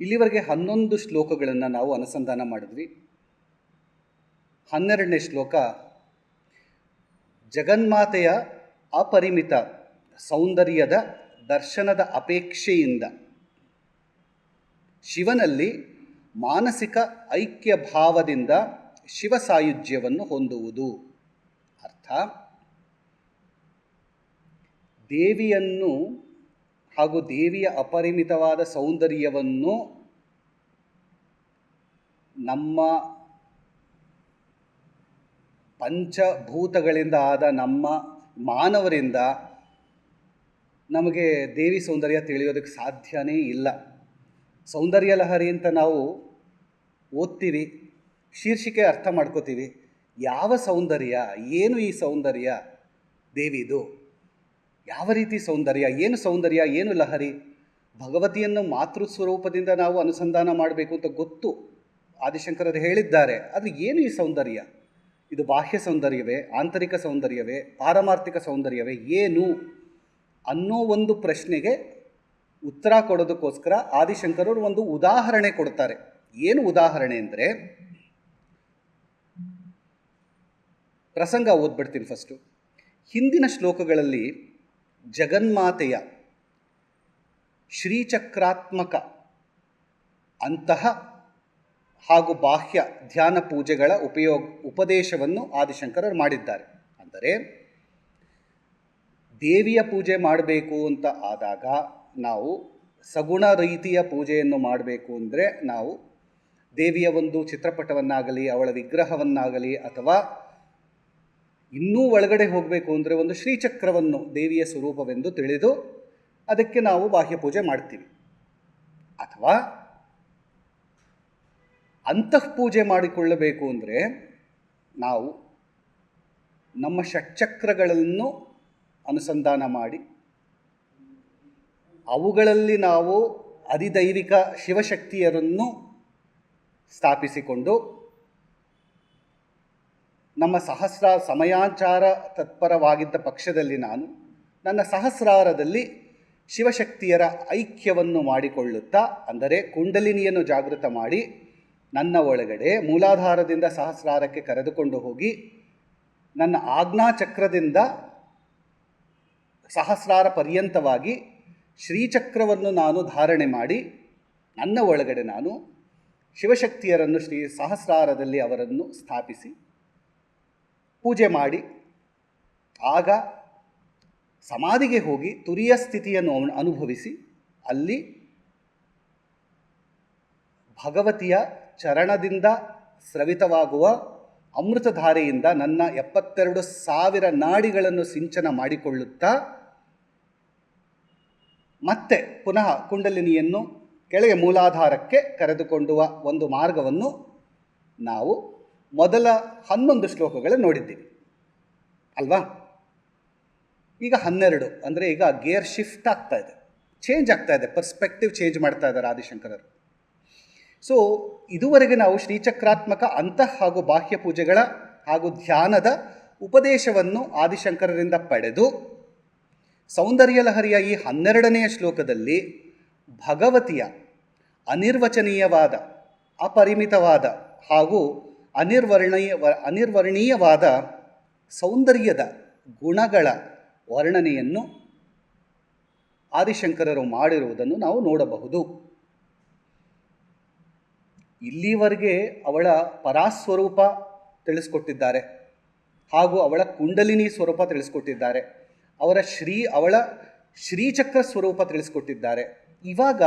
ಇಲ್ಲಿವರೆಗೆ 11 ಶ್ಲೋಕಗಳನ್ನು ನಾವು ಅನುಸಂಧಾನ ಮಾಡಿದ್ವಿ. 12ನೇ ಶ್ಲೋಕ ಜಗನ್ಮಾತೆಯ ಅಪರಿಮಿತ ಸೌಂದರ್ಯದ ದರ್ಶನದ ಅಪೇಕ್ಷೆಯಿಂದ ಶಿವನಲ್ಲಿ ಮಾನಸಿಕ ಐಕ್ಯ ಭಾವದಿಂದ ಶಿವ ಸಾಯುಜ್ಯವನ್ನು ಹೊಂದುವುದು. ಅರ್ಥ, ದೇವಿಯನ್ನು ಹಾಗೂ ದೇವಿಯ ಅಪರಿಮಿತವಾದ ಸೌಂದರ್ಯವನ್ನು ನಮ್ಮ ಪಂಚಭೂತಗಳಿಂದ ಆದ ನಮ್ಮ ಮಾನವರಿಂದ ನಮಗೆ ದೇವಿ ಸೌಂದರ್ಯ ತಿಳಿಯೋದಕ್ಕೆ ಸಾಧ್ಯನೇ ಇಲ್ಲ. ಸೌಂದರ್ಯ ಲಹರಿ ಅಂತ ನಾವು ಓದ್ತೀವಿ, ಶೀರ್ಷಿಕೆ ಅರ್ಥ ಮಾಡ್ಕೋತೀವಿ. ಯಾವ ಸೌಂದರ್ಯ, ಏನು ಈ ಸೌಂದರ್ಯ ದೇವಿದು, ಯಾವ ರೀತಿ ಸೌಂದರ್ಯ, ಏನು ಸೌಂದರ್ಯ, ಏನು ಲಹರಿ? ಭಗವತಿಯನ್ನು ಮಾತೃ ಸ್ವರೂಪದಿಂದ ನಾವು ಅನುಸಂಧಾನ ಮಾಡಬೇಕು ಅಂತ ಗೊತ್ತು, ಆದಿಶಂಕರರು ಹೇಳಿದ್ದಾರೆ. ಆದರೆ ಏನು ಈ ಸೌಂದರ್ಯ? ಇದು ಬಾಹ್ಯ ಸೌಂದರ್ಯವೇ, ಆಂತರಿಕ ಸೌಂದರ್ಯವೇ, ಪಾರಮಾರ್ಥಿಕ ಸೌಂದರ್ಯವೇ, ಏನು ಅನ್ನೋ ಒಂದು ಪ್ರಶ್ನೆಗೆ ಉತ್ತರ ಕೊಡೋದಕ್ಕೋಸ್ಕರ ಆದಿಶಂಕರರು ಒಂದು ಉದಾಹರಣೆ ಕೊಡ್ತಾರೆ. ಏನು ಉದಾಹರಣೆ ಅಂದರೆ, ಪ್ರಸಂಗ ಓದ್ಬಿಡ್ತೀನಿ ಫಸ್ಟು. ಹಿಂದಿನ ಶ್ಲೋಕಗಳಲ್ಲಿ ಜಗನ್ಮಾತೆಯ ಶ್ರೀಚಕ್ರಾತ್ಮಕ ಅಂತಹ ಹಾಗೂ ಬಾಹ್ಯ ಧ್ಯಾನ ಪೂಜೆಗಳ ಉಪದೇಶವನ್ನು ಆದಿಶಂಕರರು ಮಾಡಿದ್ದಾರೆ. ಅಂದರೆ ದೇವಿಯ ಪೂಜೆ ಮಾಡಬೇಕು ಅಂತ ಆದಾಗ ನಾವು ಸಗುಣ ರೀತಿಯ ಪೂಜೆಯನ್ನು ಮಾಡಬೇಕು ಅಂದರೆ ನಾವು ದೇವಿಯ ಒಂದು ಚಿತ್ರಪಟವನ್ನಾಗಲಿ, ಅವಳ ವಿಗ್ರಹವನ್ನಾಗಲಿ, ಅಥವಾ ಇನ್ನೂ ಒಳಗಡೆ ಹೋಗಬೇಕು ಅಂದರೆ ಒಂದು ಶ್ರೀಚಕ್ರವನ್ನು ದೇವಿಯ ಸ್ವರೂಪವೆಂದು ತಿಳಿದು ಅದಕ್ಕೆ ನಾವು ಬಾಹ್ಯ ಪೂಜೆ ಮಾಡ್ತೀವಿ. ಅಥವಾ ಅಂತಃಪೂಜೆ ಮಾಡಿಕೊಳ್ಳಬೇಕು ಅಂದರೆ ನಾವು ನಮ್ಮ ಷಟ್ಚಕ್ರಗಳನ್ನು ಅನುಸಂಧಾನ ಮಾಡಿ ಅವುಗಳಲ್ಲಿ ನಾವು ಅಧಿದೈವಿಕ ಶಿವಶಕ್ತಿಯರನ್ನು ಸ್ಥಾಪಿಸಿಕೊಂಡು ನಮ್ಮ ಸಮಯಾಂಚಾರ ತತ್ಪರವಾಗಿದ್ದ ಪಕ್ಷದಲ್ಲಿ ನಾನು ನನ್ನ ಸಹಸ್ರಾರದಲ್ಲಿ ಶಿವಶಕ್ತಿಯರ ಐಕ್ಯವನ್ನು ಮಾಡಿಕೊಳ್ಳುತ್ತಾ, ಅಂದರೆ ಕುಂಡಲಿನಿಯನ್ನು ಜಾಗೃತ ಮಾಡಿ ನನ್ನ ಒಳಗಡೆ ಮೂಲಾಧಾರದಿಂದ ಸಹಸ್ರಾರಕ್ಕೆ ಕರೆದುಕೊಂಡು ಹೋಗಿ ನನ್ನ ಆಜ್ಞಾಚಕ್ರದಿಂದ ಸಹಸ್ರಾರ ಪರ್ಯಂತವಾಗಿ ಶ್ರೀಚಕ್ರವನ್ನು ನಾನು ಧಾರಣೆ ಮಾಡಿ ನನ್ನ ಒಳಗಡೆ ನಾನು ಶಿವಶಕ್ತಿಯರನ್ನು ಸಹಸ್ರಾರದಲ್ಲಿ ಅವರನ್ನು ಸ್ಥಾಪಿಸಿ ಪೂಜೆ ಮಾಡಿ, ಆಗ ಸಮಾಧಿಗೆ ಹೋಗಿ ತುರಿಯ ಸ್ಥಿತಿಯನ್ನು ಅನುಭವಿಸಿ ಅಲ್ಲಿ ಭಗವತಿಯ ಚರಣದಿಂದ ಸ್ರವಿತವಾಗುವ ಅಮೃತಧಾರೆಯಿಂದ ನನ್ನ 72,000 ನಾಡಿಗಳನ್ನು ಸಿಂಚನ ಮಾಡಿಕೊಳ್ಳುತ್ತಾ ಮತ್ತೆ ಪುನಃ ಕುಂಡಲಿನಿಯನ್ನು ಕೆಳಗೆ ಮೂಲಾಧಾರಕ್ಕೆ ಕರೆದುಕೊಂಡುವ ಒಂದು ಮಾರ್ಗವನ್ನು ನಾವು ಮೊದಲ 11 ಶ್ಲೋಕಗಳು ನೋಡಿದ್ದೀವಿ ಅಲ್ವಾ? ಈಗ 12, ಅಂದರೆ ಈಗ ಗೇರ್ ಶಿಫ್ಟ್ ಆಗ್ತಾ ಇದೆ, ಚೇಂಜ್ ಆಗ್ತಾ ಇದೆ, ಪರ್ಸ್ಪೆಕ್ಟಿವ್ ಚೇಂಜ್ ಮಾಡ್ತಾ ಇದ್ದಾರೆ ಆದಿಶಂಕರರು. ಸೊ ಇದುವರೆಗೆ ನಾವು ಶ್ರೀಚಕ್ರಾತ್ಮಕ ಅಂತಃ ಹಾಗೂ ಬಾಹ್ಯ ಪೂಜೆಗಳ ಹಾಗೂ ಧ್ಯಾನದ ಉಪದೇಶವನ್ನು ಆದಿಶಂಕರರಿಂದ ಪಡೆದು ಸೌಂದರ್ಯ ಲಹರಿಯ ಈ 12ನೆಯ ಶ್ಲೋಕದಲ್ಲಿ ಭಗವತಿಯ ಅನಿರ್ವಚನೀಯವಾದ, ಅಪರಿಮಿತವಾದ ಹಾಗೂ ಅನಿರ್ವರ್ಣೀಯವಾದ ಸೌಂದರ್ಯದ ಗುಣಗಳ ವರ್ಣನೆಯನ್ನು ಆದಿಶಂಕರರು ಮಾಡಿರುವುದನ್ನು ನಾವು ನೋಡಬಹುದು. ಇಲ್ಲಿವರೆಗೆ ಅವಳ ಪರಾಸ್ವರೂಪ ತಿಳಿಸ್ಕೊಟ್ಟಿದ್ದಾರೆ ಹಾಗೂ ಅವಳ ಕುಂಡಲಿನಿ ಸ್ವರೂಪ ತಿಳಿಸ್ಕೊಟ್ಟಿದ್ದಾರೆ, ಅವಳ ಶ್ರೀಚಕ್ರ ಸ್ವರೂಪ ತಿಳಿಸ್ಕೊಟ್ಟಿದ್ದಾರೆ. ಇವಾಗ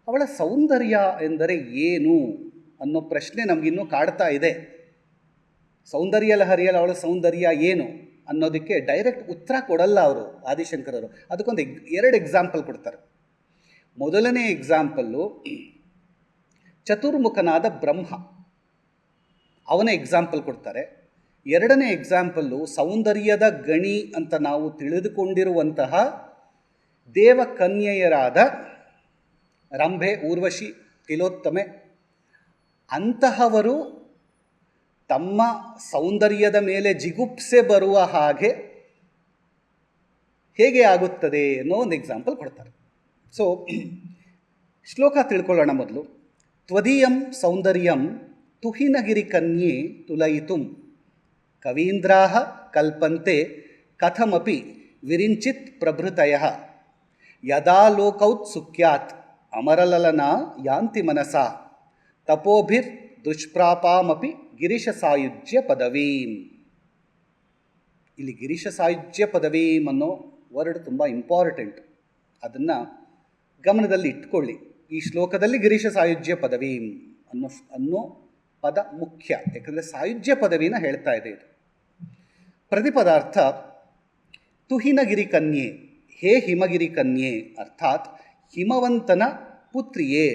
ಅವಳ ಸೌಂದರ್ಯ ಎಂದರೆ ಏನು ಅನ್ನೋ ಪ್ರಶ್ನೆ ನಮಗಿನ್ನೂ ಕಾಡ್ತಾ ಇದೆ. ಸೌಂದರ್ಯ ಲಹರಿಯಲ್ಲಿ ಅವಳ ಸೌಂದರ್ಯ ಏನು ಅನ್ನೋದಕ್ಕೆ ಡೈರೆಕ್ಟ್ ಉತ್ತರ ಕೊಡಲ್ಲ ಅವರು ಆದಿಶಂಕರರು. ಅದಕ್ಕೊಂದು 2 ಎಕ್ಸಾಂಪಲ್ ಕೊಡ್ತಾರೆ. ಮೊದಲನೇ ಎಕ್ಸಾಂಪಲ್ಲು ಚತುರ್ಮುಖನಾದ ಬ್ರಹ್ಮ, ಅವನ ಎಕ್ಸಾಂಪಲ್ ಕೊಡ್ತಾರೆ. 2ನೇ ಎಕ್ಸಾಂಪಲ್ಲು ಸೌಂದರ್ಯದ ಗಣಿ ಅಂತ ನಾವು ತಿಳಿದುಕೊಂಡಿರುವಂತಹ ದೇವಕನ್ಯೆಯರಾದ ರಂಭೆ, ಊರ್ವಶಿ, ತಿಲೋತ್ತಮೆ, ಅಂತಹವರು ತಮ್ಮ ಸೌಂದರ್ಯದ ಮೇಲೆ ಜಿಗುಪ್ಸೆ ಬರುವ ಹಾಗೆ ಹೇಗೆ ಆಗುತ್ತದೆ ಅನ್ನೋ ಒಂದು ಎಕ್ಸಾಂಪಲ್ ಕೊಡ್ತಾರೆ. ಸೊ ಶ್ಲೋಕ ತಿಳ್ಕೊಳ್ಳೋಣ ಮೊದಲು. ತ್ವದೀಯಂ ಸೌಂದರ್ಯಂ ತುಹಿನಗಿರಿ ಕನ್ಯೆ ತುಲಯಿತುಂ ಕವೀಂದ್ರಾಃ ಕಲ್ಪಂತೆ ಕಥಮಪಿ ವಿರಿಂಚಿತ್ ಪ್ರಭೃತಯಃ ಯದಾ ಲೋಕೌತ್ಸುಕ್ಯಾತ್ ಅಮರಲಲನಾ ಯಾಂತಿ ಮನಸಾ ತಪೋಭಿರ್ ದುಷ್ಪ್ರಾಪಾಮಪಿ ಗಿರೀಶ ಸಾಯುಜ್ಯ ಪದವೀಂ. ಇಲ್ಲಿ ಗಿರೀಶ ಸಾಯುಜ್ಯ ಪದವೀಂ ಅನ್ನೋ ವರ್ಡ್ ತುಂಬ ಇಂಪಾರ್ಟೆಂಟ್. ಅದನ್ನು ಗಮನದಲ್ಲಿ ಇಟ್ಕೊಳ್ಳಿ. ಈ ಶ್ಲೋಕದಲ್ಲಿ ಗಿರೀಶ ಸಾಯುಜ್ಯ ಪದವೀಂ ಅನ್ನೋ ಪದ ಮುಖ್ಯ. ಯಾಕಂದರೆ ಸಾಯುಜ್ಯ ಪದವಿನ ಹೇಳ್ತಾ ಇದೆ ಇದು. ಪ್ರತಿಪದಾರ್ಥ ತುಹಿನಗಿರಿ ಕನ್ಯೆ, ಹೇ ಹಿಮಗಿರಿ ಕನ್ಯೆ, ಅರ್ಥಾತ್ ಹಿಮವಂತನ ಪುತ್ರಿಯೇ.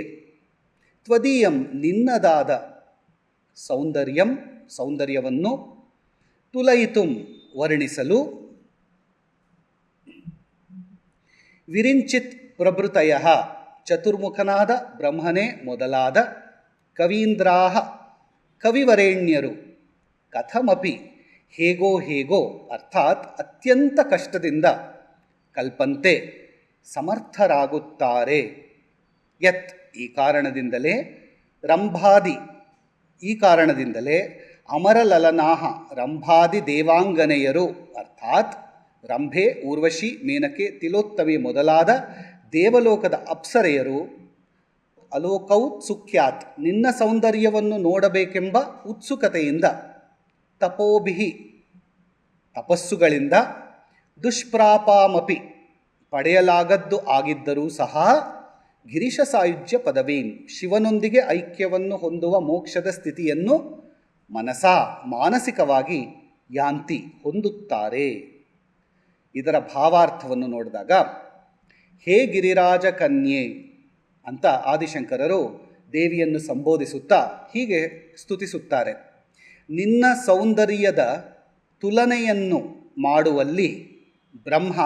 ತ್ವದೀಯಂ ನಿನ್ನದಾದ ಸೌಂದರ್ಯಂ ಸೌಂದರ್ಯವನ್ನು ತುಲಯಿತುಂ ವರ್ಣಿಸಲು ವಿರಿಂಚಿತ್ ಪ್ರಭೃತಯ ಚತುರ್ಮುಖನಾದ ಬ್ರಹ್ಮನೇ ಮೊದಲಾದ ಕವೀಂದ್ರಾಹ ಕವಿವರೇಣ್ಯರು ಕಥಮಪಿ ಹೇಗೋ ಅರ್ಥಾತ್ ಅತ್ಯಂತ ಕಷ್ಟದಿಂದ ಕಲ್ಪಂತೆ ಸಮರ್ಥರಾಗುತ್ತಾರೆ. ಯತ್ ಈ ಕಾರಣದಿಂದಲೇ, ರಂಭಾದಿ ಈ ಕಾರಣದಿಂದಲೇ, ಅಮರಲಲನಾಹ ರಂಭಾದಿ ದೇವಾಂಗನೆಯರು ಅರ್ಥಾತ್ ರಂಭೆ, ಊರ್ವಶಿ, ಮೇನಕೆ, ತಿಲೋತ್ತಮಿ ಮೊದಲಾದ ದೇವಲೋಕದ ಅಪ್ಸರೆಯರು ಅಲೋಕೌತ್ಸುಕ್ಯಾತ್ ನಿನ್ನ ಸೌಂದರ್ಯವನ್ನು ನೋಡಬೇಕೆಂಬ ಉತ್ಸುಕತೆಯಿಂದ, ತಪೋಭಿಹಿ ತಪಸ್ಸುಗಳಿಂದ, ದುಷ್ಪ್ರಾಪಾಮಪಿ ಪಡೆಯಲಾಗದ್ದು ಆಗಿದ್ದರೂ ಸಹ, ಗಿರೀಶ ಸಾಯುಜ್ಯ ಪದವೀಂ ಶಿವನೊಂದಿಗೆ ಐಕ್ಯವನ್ನು ಹೊಂದುವ ಮೋಕ್ಷದ ಸ್ಥಿತಿಯನ್ನು ಮಾನಸಿಕವಾಗಿ ಯಾಂತಿ ಹೊಂದುತ್ತಾರೆ. ಇದರ ಭಾವಾರ್ಥವನ್ನು ನೋಡಿದಾಗ, ಹೇ ಗಿರಿರಾಜ ಕನ್ಯೆ ಅಂತ ಆದಿಶಂಕರರು ದೇವಿಯನ್ನು ಸಂಬೋಧಿಸುತ್ತಾ ಹೀಗೆ ಸ್ತುತಿಸುತ್ತಾರೆ. ನಿನ್ನ ಸೌಂದರ್ಯದ ತುಲನೆಯನ್ನು ಮಾಡುವಲ್ಲಿ ಬ್ರಹ್ಮ,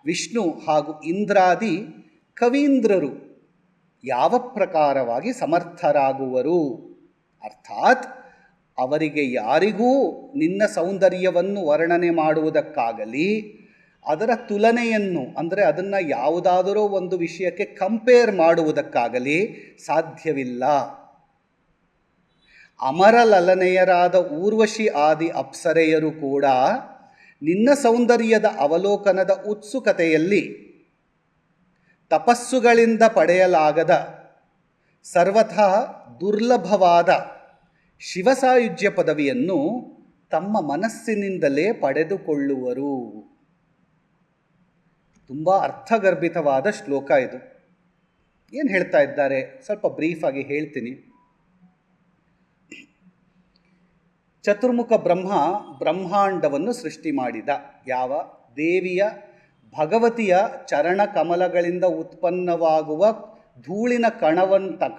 ವಿಷ್ಣು ಹಾಗೂ ಇಂದ್ರಾದಿ ಕವೀಂದ್ರರು ಯಾವ ಪ್ರಕಾರವಾಗಿ ಸಮರ್ಥರಾಗುವರು, ಅರ್ಥಾತ್ ಅವರಿಗೆ ಯಾರಿಗೂ ನಿನ್ನ ಸೌಂದರ್ಯವನ್ನು ವರ್ಣನೆ ಮಾಡುವುದಕ್ಕಾಗಲಿ ಅದರ ತುಲನೆಯನ್ನು ಅಂದರೆ ಅದನ್ನು ಯಾವುದಾದರೂ ಒಂದು ವಿಷಯಕ್ಕೆ ಕಂಪೇರ್ ಮಾಡುವುದಕ್ಕಾಗಲಿ ಸಾಧ್ಯವಿಲ್ಲ. ಅಮರಲಲನೆಯರಾದ ಊರ್ವಶಿ ಆದಿ ಅಪ್ಸರೆಯರು ಕೂಡ ನಿನ್ನ ಸೌಂದರ್ಯದ ಅವಲೋಕನದ ಉತ್ಸುಕತೆಯಲ್ಲಿ ತಪಸ್ಸುಗಳಿಂದ ಪಡೆಯಲಾಗದ ಸರ್ವಥಾ ದುರ್ಲಭವಾದ ಶಿವಸಾಯುಜ್ಯ ಪದವಿಯನ್ನು ತಮ್ಮ ಮನಸ್ಸಿನಿಂದಲೇ ಪಡೆದುಕೊಳ್ಳುವರು. ತುಂಬ ಅರ್ಥಗರ್ಭಿತವಾದ ಶ್ಲೋಕ ಇದು. ಏನು ಹೇಳ್ತಾ ಇದ್ದಾರೆ ಸ್ವಲ್ಪ ಬ್ರೀಫಾಗಿ ಹೇಳ್ತೀನಿ. ಚತುರ್ಮುಖ ಬ್ರಹ್ಮ ಬ್ರಹ್ಮಾಂಡವನ್ನು ಸೃಷ್ಟಿ ಮಾಡಿದ. ಯಾವ ದೇವಿಯ ಭಗವತಿಯ ಚರಣ ಕಮಲಗಳಿಂದ ಉತ್ಪನ್ನವಾಗುವ ಧೂಳಿನ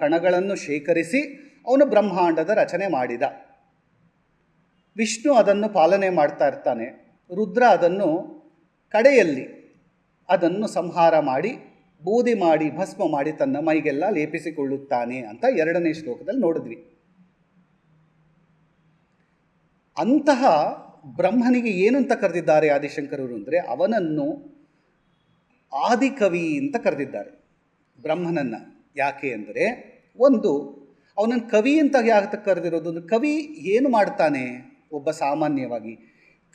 ಕಣಗಳನ್ನು ಶೇಖರಿಸಿ ಅವನು ಬ್ರಹ್ಮಾಂಡದ ರಚನೆ ಮಾಡಿದ. ವಿಷ್ಣು ಅದನ್ನು ಪಾಲನೆ ಮಾಡ್ತಾ ಇರ್ತಾನೆ. ರುದ್ರ ಅದನ್ನು ಕಡೆಯಲ್ಲಿ ಅದನ್ನು ಸಂಹಾರ ಮಾಡಿ ಬೂದಿ ಮಾಡಿ ಭಸ್ಮ ಮಾಡಿ ತನ್ನ ಮೈಗೆಲ್ಲ ಲೇಪಿಸಿಕೊಳ್ಳುತ್ತಾನೆ ಅಂತ 2ನೇ ಶ್ಲೋಕದಲ್ಲಿ ನೋಡಿದ್ವಿ. ಅಂತಹ ಬ್ರಹ್ಮನಿಗೆ ಏನಂತ ಕರೆದಿದ್ದಾರೆ ಆದಿಶಂಕರರು ಅಂದರೆ, ಅವನನ್ನು ಆದಿಕವಿ ಅಂತ ಕರೆದಿದ್ದಾರೆ ಬ್ರಹ್ಮನನ್ನು. ಯಾಕೆ ಅಂದರೆ, ಒಂದು ಅವನನ್ನು ಕವಿ ಅಂತ ಯಾಕೆ ಕರೆದಿರೋದು, ಒಂದು ಕವಿ ಏನು ಮಾಡ್ತಾನೆ, ಒಬ್ಬ ಸಾಮಾನ್ಯವಾಗಿ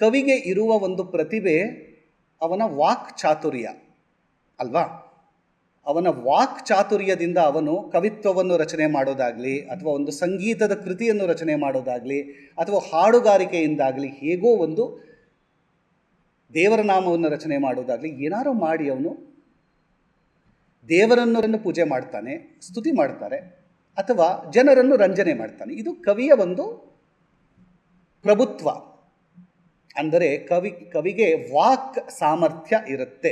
ಕವಿಗೆ ಇರುವ ಒಂದು ಪ್ರತಿಭೆ ಅವನ ವಾಕ್ ಚಾತುರ್ಯ ಅಲ್ವಾ. ಅವನ ವಾಕ್ ಚಾತುರ್ಯದಿಂದ ಅವನು ಕವಿತ್ವವನ್ನು ರಚನೆ ಮಾಡೋದಾಗಲಿ ಅಥವಾ ಒಂದು ಸಂಗೀತದ ಕೃತಿಯನ್ನು ರಚನೆ ಮಾಡೋದಾಗಲಿ ಅಥವಾ ಹಾಡುಗಾರಿಕೆಯಿಂದಾಗಲಿ ಹೇಗೋ ಒಂದು ದೇವರ ನಾಮವನ್ನು ರಚನೆ ಮಾಡೋದಾಗಲಿ ಏನಾರು ಮಾಡಿ ಅವನು ದೇವರನ್ನು ಪೂಜೆ ಮಾಡ್ತಾನೆ, ಸ್ತುತಿ ಮಾಡ್ತಾರೆ ಅಥವಾ ಜನರನ್ನು ರಂಜನೆ ಮಾಡ್ತಾನೆ. ಇದು ಕವಿಯ ಒಂದು ಪ್ರಭುತ್ವ. ಅಂದರೆ ಕವಿಗೆ ವಾಕ್ ಸಾಮರ್ಥ್ಯ ಇರುತ್ತೆ.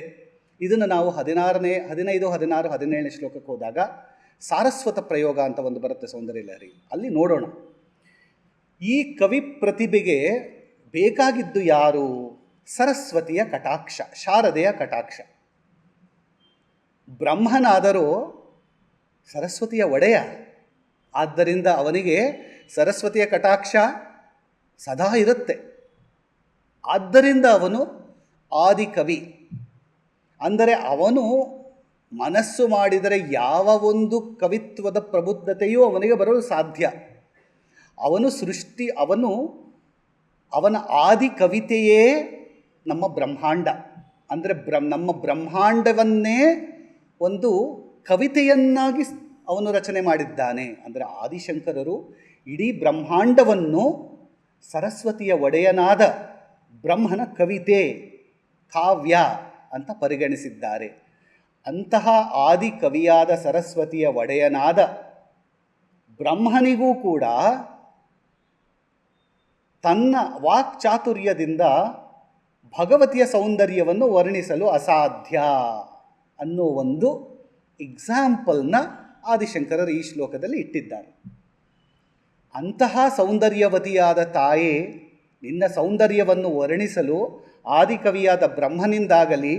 ಇದನ್ನು ನಾವು 15, 16, 17ನೇ ಶ್ಲೋಕಕ್ಕೆ ಹೋದಾಗ ಸಾರಸ್ವತ ಪ್ರಯೋಗ ಅಂತ ಒಂದು ಬರುತ್ತೆ ಸೌಂದರ್ಯ ಲಹರಿ, ಅಲ್ಲಿ ನೋಡೋಣ. ಈ ಕವಿ ಪ್ರತಿಭೆಗೆ ಬೇಕಾಗಿದ್ದು ಯಾರು? ಸರಸ್ವತಿಯ ಕಟಾಕ್ಷ, ಶಾರದೆಯ ಕಟಾಕ್ಷ. ಬ್ರಹ್ಮನಾದರೂ ಸರಸ್ವತಿಯ ಒಡೆಯ, ಆದ್ದರಿಂದ ಅವನಿಗೆ ಸರಸ್ವತಿಯ ಕಟಾಕ್ಷ ಸದಾ ಇರುತ್ತೆ. ಆದ್ದರಿಂದ ಅವನು ಆದಿಕವಿ. ಅಂದರೆ ಅವನು ಮನಸ್ಸು ಮಾಡಿದರೆ ಯಾವ ಒಂದು ಕವಿತ್ವದ ಪ್ರಬುದ್ಧತೆಯೂ ಅವನಿಗೆ ಬರಲು ಸಾಧ್ಯ. ಅವನ ಆದಿ ಕವಿತೆಯೇ ನಮ್ಮ ಬ್ರಹ್ಮಾಂಡ. ಅಂದರೆ ನಮ್ಮ ಬ್ರಹ್ಮಾಂಡವನ್ನೇ ಒಂದು ಕವಿತೆಯನ್ನಾಗಿ ಅವನು ರಚನೆ ಮಾಡಿದ್ದಾನೆ. ಅಂದರೆ ಆದಿಶಂಕರರು ಇಡೀ ಬ್ರಹ್ಮಾಂಡವನ್ನು ಸರಸ್ವತಿಯ ಒಡೆಯನಾದ ಬ್ರಹ್ಮನ ಕವಿತೆ, ಕಾವ್ಯ ಅಂತ ಪರಿಗಣಿಸಿದ್ದಾರೆ. ಅಂತಹ ಆದಿ ಕವಿಯಾದ ಸರಸ್ವತಿಯ ಒಡೆಯನಾದ ಬ್ರಹ್ಮನಿಗೂ ಕೂಡ ತನ್ನ ವಾಕ್ಚಾತುರ್ಯದಿಂದ ಭಗವತಿಯ ಸೌಂದರ್ಯವನ್ನು ವರ್ಣಿಸಲು ಅಸಾಧ್ಯ ಅನ್ನೋ ಒಂದು ಎಕ್ಸಾಂಪಲ್ನ ಆದಿಶಂಕರರು ಈ ಶ್ಲೋಕದಲ್ಲಿ ಇಟ್ಟಿದ್ದಾರೆ. ಅಂತಹ ಸೌಂದರ್ಯವತಿಯಾದ ತಾಯೇ, ನಿನ್ನ ಸೌಂದರ್ಯವನ್ನು ವರ್ಣಿಸಲು ಆದಿಕವಿಯಾದ ಬ್ರಹ್ಮನಿಂದಾಗಲಿ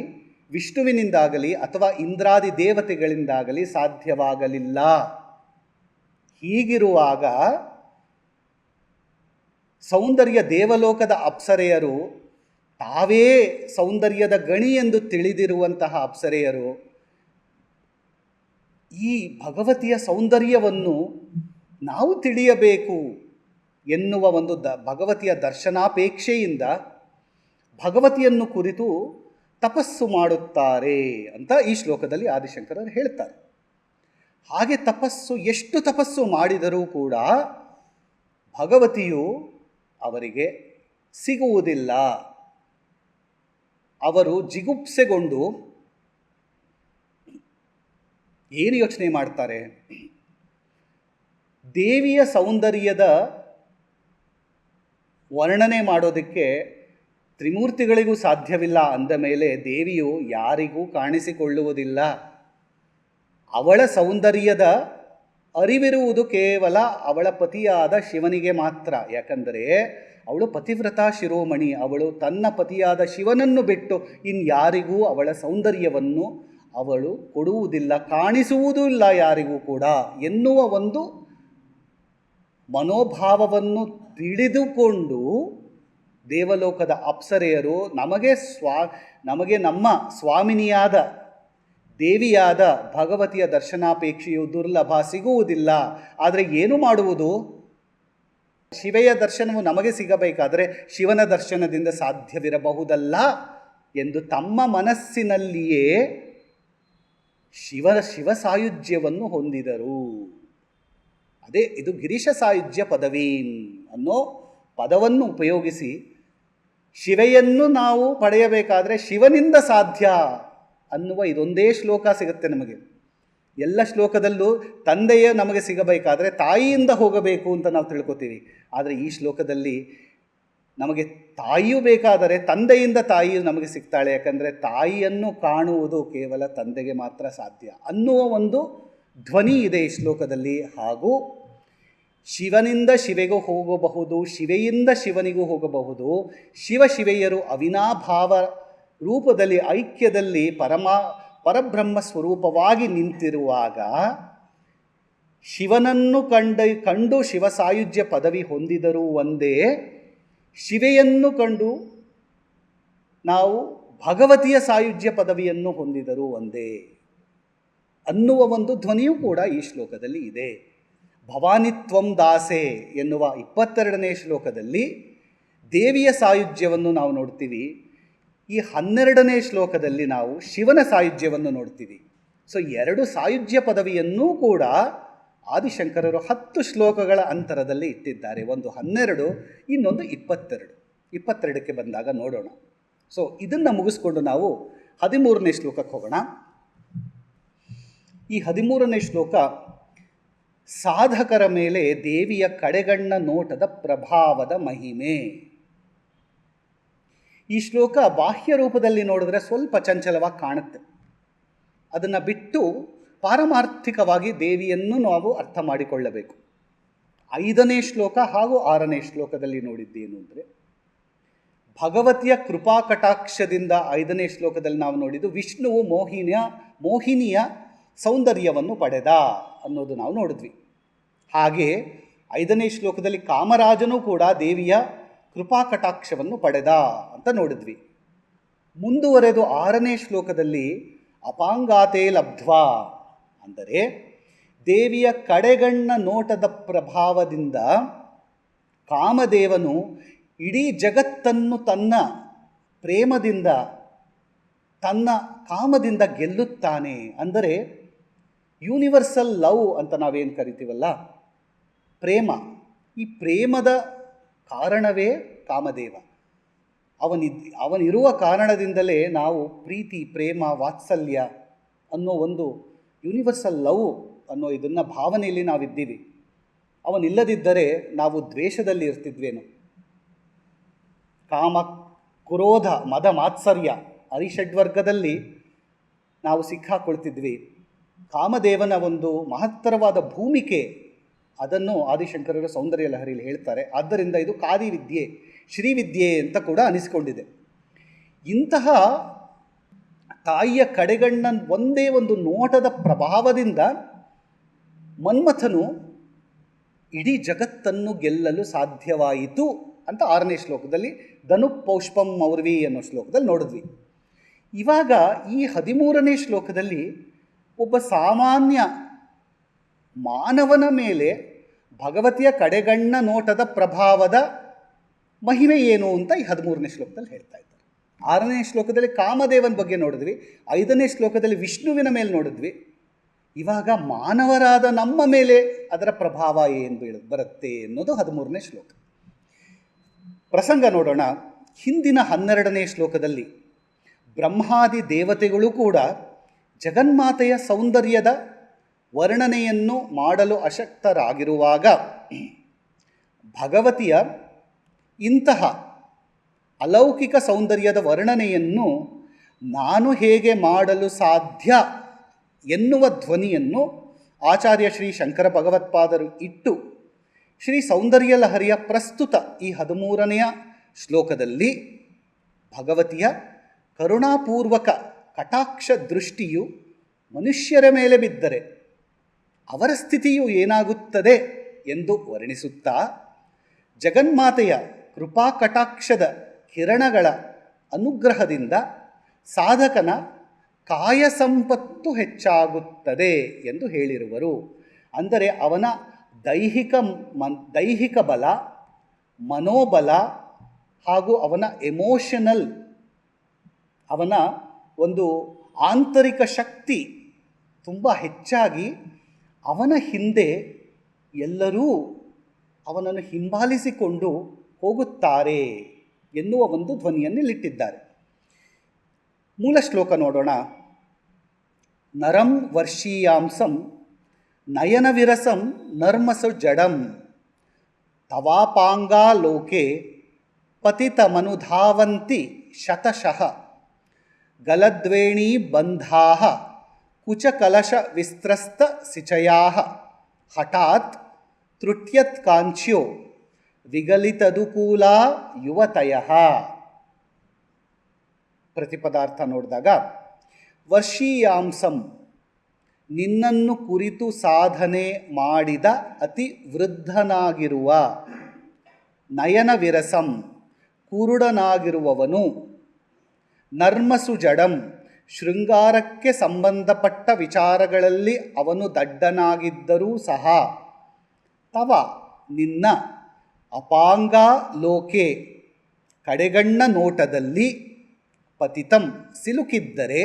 ವಿಷ್ಣುವಿನಿಂದಾಗಲಿ ಅಥವಾ ಇಂದ್ರಾದಿ ದೇವತೆಗಳಿಂದಾಗಲಿ ಸಾಧ್ಯವಾಗಲಿಲ್ಲ. ಹೀಗಿರುವಾಗ ಸೌಂದರ್ಯ ದೇವಲೋಕದ ಅಪ್ಸರೆಯರು, ತಾವೇ ಸೌಂದರ್ಯದ ಗಣಿ ಎಂದು ತಿಳಿದಿರುವಂತಹ ಅಪ್ಸರೆಯರು, ಈ ಭಗವತಿಯ ಸೌಂದರ್ಯವನ್ನು ನಾವು ತಿಳಿಯಬೇಕು ಎನ್ನುವ ಒಂದು ಭಗವತಿಯ ದರ್ಶನಾಪೇಕ್ಷೆಯಿಂದ ಭಗವತಿಯನ್ನು ಕುರಿತು ತಪಸ್ಸು ಮಾಡುತ್ತಾರೆ ಅಂತ ಈ ಶ್ಲೋಕದಲ್ಲಿ ಆದಿಶಂಕರರು ಹೇಳ್ತಾರೆ. ಹಾಗೆ ಎಷ್ಟು ತಪಸ್ಸು ಮಾಡಿದರೂ ಕೂಡ ಭಗವತಿಯು ಅವರಿಗೆ ಸಿಗುವುದಿಲ್ಲ. ಅವರು ಜಿಗುಪ್ಸೆಗೊಂಡು ಏನು ಯೋಚನೆ ಮಾಡ್ತಾರೆ? ದೇವಿಯ ಸೌಂದರ್ಯದ ವರ್ಣನೆ ಮಾಡೋದಕ್ಕೆ ತ್ರಿಮೂರ್ತಿಗಳಿಗೂ ಸಾಧ್ಯವಿಲ್ಲ ಅಂದ ಮೇಲೆ ದೇವಿಯು ಯಾರಿಗೂ ಕಾಣಿಸಿಕೊಳ್ಳುವುದಿಲ್ಲ. ಅವಳ ಸೌಂದರ್ಯದ ಅರಿವಿರುವುದು ಕೇವಲ ಅವಳ ಪತಿಯಾದ ಶಿವನಿಗೆ ಮಾತ್ರ. ಯಾಕಂದರೆ ಅವಳು ಪತಿವ್ರತಾ ಶಿರೋಮಣಿ. ಅವಳು ತನ್ನ ಪತಿಯಾದ ಶಿವನನ್ನು ಬಿಟ್ಟು ಇನ್ಯಾರಿಗೂ ಅವಳ ಸೌಂದರ್ಯವನ್ನು ಅವಳು ಕೊಡುವುದಿಲ್ಲ, ಕಾಣಿಸುವುದೂ ಇಲ್ಲ ಯಾರಿಗೂ ಕೂಡ ಎನ್ನುವ ಒಂದು ಮನೋಭಾವವನ್ನು ತಿಳಿದುಕೊಂಡು ದೇವಲೋಕದ ಅಪ್ಸರೆಯರು ನಮಗೆ ನಮ್ಮ ಸ್ವಾಮಿನಿಯಾದ ದೇವಿಯಾದ ಭಗವತಿಯ ದರ್ಶನಾಪೇಕ್ಷೆಯು ದುರ್ಲಭ, ಸಿಗುವುದಿಲ್ಲ. ಆದರೆ ಏನು ಮಾಡುವುದು? ಶಿವೆಯ ದರ್ಶನವು ನಮಗೆ ಸಿಗಬೇಕಾದರೆ ಶಿವನ ದರ್ಶನದಿಂದ ಸಾಧ್ಯವಿರಬಹುದಲ್ಲ ಎಂದು ತಮ್ಮ ಮನಸ್ಸಿನಲ್ಲಿಯೇ ಶಿವ ಸಾಯುಜ್ಯವನ್ನು ಹೊಂದಿದರು. ಅದೇ ಇದು ಗಿರೀಶ ಸಾಯುಜ್ಯ ಪದವೀನ್ ಅನ್ನೋ ಪದವನ್ನು ಉಪಯೋಗಿಸಿ ಶಿವೆಯನ್ನು ನಾವು ಪಡೆಯಬೇಕಾದರೆ ಶಿವನಿಂದ ಸಾಧ್ಯ ಅನ್ನುವ ಇದೊಂದೇ ಶ್ಲೋಕ ಸಿಗುತ್ತೆ ನಮಗೆ. ಎಲ್ಲ ಶ್ಲೋಕದಲ್ಲೂ ತಂದೆಯೇ ನಮಗೆ ಸಿಗಬೇಕಾದರೆ ತಾಯಿಯಿಂದ ಹೋಗಬೇಕು ಅಂತ ನಾವು ತಿಳ್ಕೊತೀವಿ. ಆದರೆ ಈ ಶ್ಲೋಕದಲ್ಲಿ ನಮಗೆ ತಾಯಿಯೂ ಬೇಕಾದರೆ ತಂದೆಯಿಂದ ತಾಯಿಯು ನಮಗೆ ಸಿಗ್ತಾಳೆ. ಯಾಕಂದರೆ ತಾಯಿಯನ್ನು ಕಾಣುವುದು ಕೇವಲ ತಂದೆಗೆ ಮಾತ್ರ ಸಾಧ್ಯ ಅನ್ನುವ ಒಂದು ಧ್ವನಿ ಇದೆ ಈ ಶ್ಲೋಕದಲ್ಲಿ. ಹಾಗೂ ಶಿವನಿಂದ ಶಿವೆಗೂ ಹೋಗಬಹುದು, ಶಿವೆಯಿಂದ ಶಿವನಿಗೂ ಹೋಗಬಹುದು. ಶಿವೆಯರು ಅವಿನಾಭಾವ ರೂಪದಲ್ಲಿ ಐಕ್ಯದಲ್ಲಿ ಪರಬ್ರಹ್ಮ ಸ್ವರೂಪವಾಗಿ ನಿಂತಿರುವಾಗ ಶಿವನನ್ನು ಕಂಡು ಶಿವ ಸಾಯುಜ್ಯ ಪದವಿ ಹೊಂದಿದರೂ ಒಂದೇ, ಶಿವೆಯನ್ನು ಕಂಡು ನಾವು ಭಗವತಿಯ ಸಾಯುಜ್ಯ ಪದವಿಯನ್ನು ಹೊಂದಿದರೂ ಒಂದೇ ಅನ್ನುವ ಒಂದು ಧ್ವನಿಯೂ ಕೂಡ ಈ ಶ್ಲೋಕದಲ್ಲಿ ಇದೆ. ಭವಾನಿತ್ವಂ ದಾಸೆ ಎನ್ನುವ 22ನೇ ಶ್ಲೋಕದಲ್ಲಿ ದೇವಿಯ ಸಾಯುಜ್ಯವನ್ನು ನಾವು ನೋಡ್ತೀವಿ. ಈ 12ನೇ ಶ್ಲೋಕದಲ್ಲಿ ನಾವು ಶಿವನ ಸಾಯುಜ್ಯವನ್ನು ನೋಡ್ತೀವಿ. ಸೊ 2 ಸಾಯುಜ್ಯ ಪದವಿಯನ್ನೂ ಕೂಡ ಆದಿಶಂಕರರು 10 ಶ್ಲೋಕಗಳ ಅಂತರದಲ್ಲಿ ಇಟ್ಟಿದ್ದಾರೆ. ಒಂದು 12, ಇನ್ನೊಂದು 22. 22ಕ್ಕೆ ಬಂದಾಗ ನೋಡೋಣ. ಸೊ ಇದನ್ನು ಮುಗಿಸ್ಕೊಂಡು ನಾವು 13ನೇ ಶ್ಲೋಕಕ್ಕೆ ಹೋಗೋಣ. ಈ 13ನೇ ಶ್ಲೋಕ ಸಾಧಕರ ಮೇಲೆ ದೇವಿಯ ಕಡೆಗಣ್ಣ ನೋಟದ ಪ್ರಭಾವದ ಮಹಿಮೆ. ಈ ಶ್ಲೋಕ ಬಾಹ್ಯ ರೂಪದಲ್ಲಿ ನೋಡಿದ್ರೆ ಸ್ವಲ್ಪ ಚಂಚಲವಾಗಿ ಕಾಣುತ್ತೆ. ಅದನ್ನು ಬಿಟ್ಟು ಪಾರಮಾರ್ಥಿಕವಾಗಿ ದೇವಿಯನ್ನು ನಾವು ಅರ್ಥ ಮಾಡಿಕೊಳ್ಳಬೇಕು. 5ನೇ ಶ್ಲೋಕ ಹಾಗೂ 6ನೇ ಶ್ಲೋಕದಲ್ಲಿ ನೋಡಿದ್ದೇನು ಅಂದರೆ, ಭಗವತಿಯ ಕೃಪಾ ಕಟಾಕ್ಷದಿಂದ 5ನೇ ಶ್ಲೋಕದಲ್ಲಿ ನಾವು ನೋಡಿದ್ದು ವಿಷ್ಣುವು ಮೋಹಿನಿಯ ಸೌಂದರ್ಯವನ್ನು ಪಡೆದ ಅನ್ನೋದು ನಾವು ನೋಡಿದ್ವಿ. ಹಾಗೆ 5ನೇ ಶ್ಲೋಕದಲ್ಲಿ ಕಾಮರಾಜನೂ ಕೂಡ ದೇವಿಯ ಕೃಪಾ ಕಟಾಕ್ಷವನ್ನು ಪಡೆದ ಅಂತ ನೋಡಿದ್ವಿ. ಮುಂದುವರೆದು 6ನೇ ಶ್ಲೋಕದಲ್ಲಿ ಅಪಾಂಗಾತೆ ಲಬ್ಧ್ವಾ ಅಂದರೆ ದೇವಿಯ ಕಡೆಗಣ್ಣ ನೋಟದ ಪ್ರಭಾವದಿಂದ ಕಾಮದೇವನು ಇಡೀ ಜಗತ್ತನ್ನು ತನ್ನ ಪ್ರೇಮದಿಂದ ತನ್ನ ಕಾಮದಿಂದ ಗೆಲ್ಲುತ್ತಾನೆ. ಅಂದರೆ ಯೂನಿವರ್ಸಲ್ ಲವ್ ಅಂತ ನಾವೇನು ಕರಿತೀವಲ್ಲ, ಪ್ರೇಮ, ಈ ಪ್ರೇಮದ ಕಾರಣವೇ ಕಾಮದೇವ. ಅವನಿರುವ ಕಾರಣದಿಂದಲೇ ನಾವು ಪ್ರೀತಿ, ಪ್ರೇಮ, ವಾತ್ಸಲ್ಯ ಅನ್ನೋ ಒಂದು ಯೂನಿವರ್ಸಲ್ ಲವ್ ಅನ್ನೋ ಇದನ್ನು ಭಾವನೆಯಲ್ಲಿ ನಾವಿದ್ದೀವಿ. ಅವನಿಲ್ಲದಿದ್ದರೆ ನಾವು ದ್ವೇಷದಲ್ಲಿ ಇರ್ತಿದ್ವೇನು. ಕಾಮ, ಕ್ರೋಧ, ಮದ, ಮಾತ್ಸರ್ಯ ಅರಿಷಡ್ವರ್ಗದಲ್ಲಿ ನಾವು ಸಿಕ್ಕಾಕೊಳ್ತಿದ್ವಿ. ಕಾಮದೇವನ ಒಂದು ಮಹತ್ತರವಾದ ಭೂಮಿಕೆ, ಅದನ್ನು ಆದಿಶಂಕರರು ಸೌಂದರ್ಯ ಲಹರಿಯಲ್ಲಿ ಹೇಳ್ತಾರೆ. ಆದ್ದರಿಂದ ಇದು ಕಾರ್ಯವಿದ್ಯೆ, ಶ್ರೀವಿದ್ಯೆ ಅಂತ ಕೂಡ ಅನಿಸಿಕೊಂಡಿದೆ. ಇಂತಹ ತಾಯಿಯ ಕಡೆಗಣ್ಣ ಒಂದೇ ಒಂದು ನೋಟದ ಪ್ರಭಾವದಿಂದ ಮನ್ಮಥನು ಇಡೀ ಜಗತ್ತನ್ನು ಗೆಲ್ಲಲು ಸಾಧ್ಯವಾಯಿತು ಅಂತ 6ನೇ ಶ್ಲೋಕದಲ್ಲಿ ಧನು ಪೌಷ್ಪಂ ಮೌರ್ವಿ ಅನ್ನೋ ಶ್ಲೋಕದಲ್ಲಿ ನೋಡಿದ್ವಿ. ಇವಾಗ ಈ 13ನೇ ಶ್ಲೋಕದಲ್ಲಿ ಒಬ್ಬ ಸಾಮಾನ್ಯ ಮಾನವನ ಮೇಲೆ ಭಗವತಿಯ ಕಡೆಗಣ್ಣ ನೋಟದ ಪ್ರಭಾವದ ಮಹಿಮೆ ಏನು ಅಂತ ಈ 13ನೇ ಶ್ಲೋಕದಲ್ಲಿ ಹೇಳ್ತಾ ಇದ್ದಾರೆ. 6ನೇ ಶ್ಲೋಕದಲ್ಲಿ ಕಾಮದೇವನ ಬಗ್ಗೆ ನೋಡಿದ್ವಿ, 5ನೇ ಶ್ಲೋಕದಲ್ಲಿ ವಿಷ್ಣುವಿನ ಮೇಲೆ ನೋಡಿದ್ವಿ. ಇವಾಗ ಮಾನವರಾದ ನಮ್ಮ ಮೇಲೆ ಅದರ ಪ್ರಭಾವ ಏನು ಬರುತ್ತೆ ಅನ್ನೋದು 13ನೇ ಶ್ಲೋಕ. ಪ್ರಸಂಗ ನೋಡೋಣ. ಹಿಂದಿನ 12ನೇ ಶ್ಲೋಕದಲ್ಲಿ ಬ್ರಹ್ಮಾದಿ ದೇವತೆಗಳು ಕೂಡ ಜಗನ್ಮಾತೆಯ ಸೌಂದರ್ಯದ ವರ್ಣನೆಯನ್ನು ಮಾಡಲು ಅಶಕ್ತರಾಗಿರುವಾಗ ಭಗವತಿಯ ಇಂತಹ ಅಲೌಕಿಕ ಸೌಂದರ್ಯದ ವರ್ಣನೆಯನ್ನು ನಾನು ಹೇಗೆ ಮಾಡಲು ಸಾಧ್ಯ ಎನ್ನುವ ಧ್ವನಿಯನ್ನು ಆಚಾರ್ಯ ಶ್ರೀ ಶಂಕರ ಭಗವತ್ಪಾದರು ಇಟ್ಟು ಶ್ರೀ ಸೌಂದರ್ಯ ಲಹರಿಯ ಪ್ರಸ್ತುತ ಈ 13ನೇ ಶ್ಲೋಕದಲ್ಲಿ ಭಗವತಿಯ ಕರುಣಾಪೂರ್ವಕ ಕಟಾಕ್ಷ ದೃಷ್ಟಿಯು ಮನುಷ್ಯರ ಮೇಲೆ ಬಿದ್ದರೆ ಅವರ ಸ್ಥಿತಿಯು ಏನಾಗುತ್ತದೆ ಎಂದು ವರ್ಣಿಸುತ್ತಾ ಜಗನ್ಮಾತೆಯ ಕೃಪಾ ಕಟಾಕ್ಷದ ಕಿರಣಗಳ ಅನುಗ್ರಹದಿಂದ ಸಾಧಕನ ಕಾಯ ಸಂಪತ್ತು ಹೆಚ್ಚಾಗುತ್ತದೆ ಎಂದು ಹೇಳಿರುವರು. ಅಂದರೆ ಅವನ ದೈಹಿಕ ಬಲ, ಮನೋಬಲ ಹಾಗೂ ಅವನ ಎಮೋಷನಲ್, ಅವನ ಒಂದು ಆಂತರಿಕ ಶಕ್ತಿ ತುಂಬ ಹೆಚ್ಚಾಗಿ ಅವನ ಹಿಂದೆ ಎಲ್ಲರೂ ಅವನನ್ನು ಹಿಂಬಾಲಿಸಿಕೊಂಡು ಹೋಗುತ್ತಾರೆ ಎನ್ನುವ ಒಂದು ಧ್ವನಿಯನ್ನು ಇಲ್ಲಿಟ್ಟಿದ್ದಾರೆ. ಮೂಲ ಶ್ಲೋಕ ನೋಡೋಣ. ನರಂ ವರ್ಷೀಯಾಂಸಂ ನಯನ ವಿರಸಂ ನರ್ಮಸು ಜಡಂ ತವಾಪಾಂಗಾ ಲೋಕೆ ಪತಿತಮನುಧಾವಂತಿ ಶತಶಃ ಗಲದ್ವೇಣೀ ಬಂಧಾಃ ಕುಚಕಲಶ ವಿಸ್ತ್ರಸ್ತ ಸಿಚಯಾಃ ಹಠಾತ್ ತೃಟ್ಯತ್ ಕಾಂಚ್ಯೋ ವಿಗಲಿತದುಕೂಲಾ ಯುವತಯಃ. ಪ್ರತಿಪದಾರ್ಥ ನೋಡಿದಾಗ ವರ್ಷೀಯಾಂಸಂ ನಿನ್ನನ್ನು ಕುರಿತು ಸಾಧನೆ ಮಾಡಿದ ಅತಿ ವೃದ್ಧನಾಗಿರುವ, ನಯನ ವಿರಸಂ ಕುರುಡನಾಗಿರುವವನು, ನರ್ಮಸು ಜಡಂ ಶೃಂಗಾರಕ್ಕೆ ಸಂಬಂಧಪಟ್ಟ ವಿಚಾರಗಳಲ್ಲಿ ಅವನು ದಡ್ಡನಾಗಿದ್ದರೂ ಸಹ, ತವ ನಿನ್ನ ಅಪಾಂಗ ಲೋಕೆ ಕಡೆಗಣ್ಣ ನೋಟದಲ್ಲಿ ಪತಿತಂ ಸಿಲುಕಿದ್ದರೆ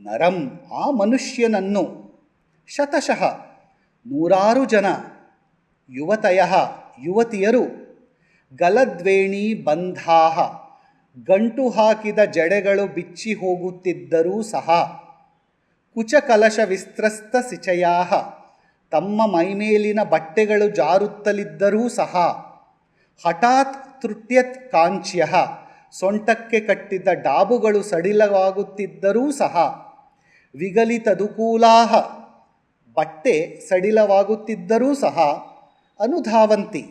ನರಂ ಆ ಮನುಷ್ಯನನ್ನು ಶತಶಃ 100 ಜನ ಯುವತಯ ಯುವತಿಯರು ಗಲದ್ವೇಣಿ ಬಂಧಾಹ ಗಂಟು ಹಾಕಿದ ಜಡೆಗಳು ಬಿಚ್ಚಿ ಹೋಗುತ್ತಿದ್ದರೂ ಸಹ ಕುಚಕಲಶ ವಿಸ್ತ್ರಸ್ತ ಸಿಚಯಾಹ ತಮ್ಮ ಮೈಮೇಲಿನ ಬಟ್ಟೆಗಳು ಜಾರುತ್ತಲಿದ್ದರೂ ಸಹ ಹಠಾತ್ ತೃಟ್ಯತ್ ಕಾಂಚ್ಯ ಸೊಂಟಕ್ಕೆ ಕಟ್ಟಿದ್ದ ಡಾಬುಗಳು ಸಡಿಲವಾಗುತ್ತಿದ್ದರೂ ಸಹ ವಿಗಲಿತದುಕೂಲಾಹ ಬಟ್ಟೆ ಸಡಿಲವಾಗುತ್ತಿದ್ದರೂ ಸಹ ಅನುಧಾವಂತಿ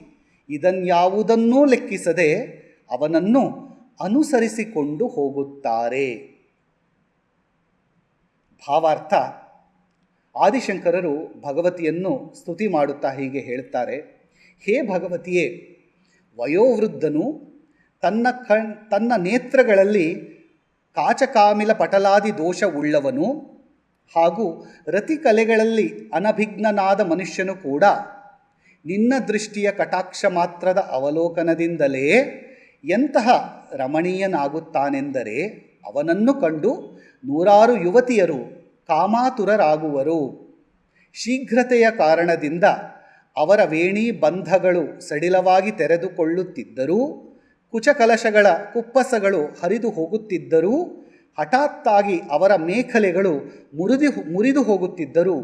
ಇದನ್ಯಾವುದನ್ನೂ ಲೆಕ್ಕಿಸದೆ ಅವನನ್ನು ಅನುಸರಿಸಿಕೊಂಡು ಹೋಗುತ್ತಾರೆ. ಭಾವಾರ್ಥ: ಆದಿಶಂಕರರು ಭಗವತಿಯನ್ನು ಸ್ತುತಿ ಮಾಡುತ್ತಾ ಹೀಗೆ ಹೇಳ್ತಾರೆ. ಹೇ ಭಗವತಿಯೇ, ವಯೋವೃದ್ಧನು ತನ್ನ ನೇತ್ರಗಳಲ್ಲಿ ಕಾಚಕಾಮಿಲ ಪಟಲಾದಿ ದೋಷವುಳ್ಳವನು ಹಾಗೂ ರತಿಕಲೆಗಳಲ್ಲಿ ಅನಭಿಜ್ಞನಾದ ಮನುಷ್ಯನು ಕೂಡ ನಿನ್ನ ದೃಷ್ಟಿಯ ಕಟಾಕ್ಷ ಮಾತ್ರದ ಅವಲೋಕನದಿಂದಲೇ ಎಂತಹ ರಮಣೀಯನಾಗುತ್ತಾನೆಂದರೆ ಅವನನ್ನು ಕಂಡು ನೂರಾರು ಯುವತಿಯರು ಕಾಮಾತುರರಾಗುವರು. ಶೀಘ್ರತೆಯ ಕಾರಣದಿಂದ ಅವರ ವೇಣಿ ಬಂಧಗಳು ಸಡಿಲವಾಗಿ ತೆರೆದುಕೊಳ್ಳುತ್ತಿದ್ದರೂ, ಕುಚಕಲಶಗಳ ಕುಪ್ಪಸಗಳು ಹರಿದು ಹೋಗುತ್ತಿದ್ದರೂ, ಹಠಾತ್ತಾಗಿ ಅವರ ಮೇಖಲೆಗಳು ಮುರಿದು ಹೋಗುತ್ತಿದ್ದರೂ,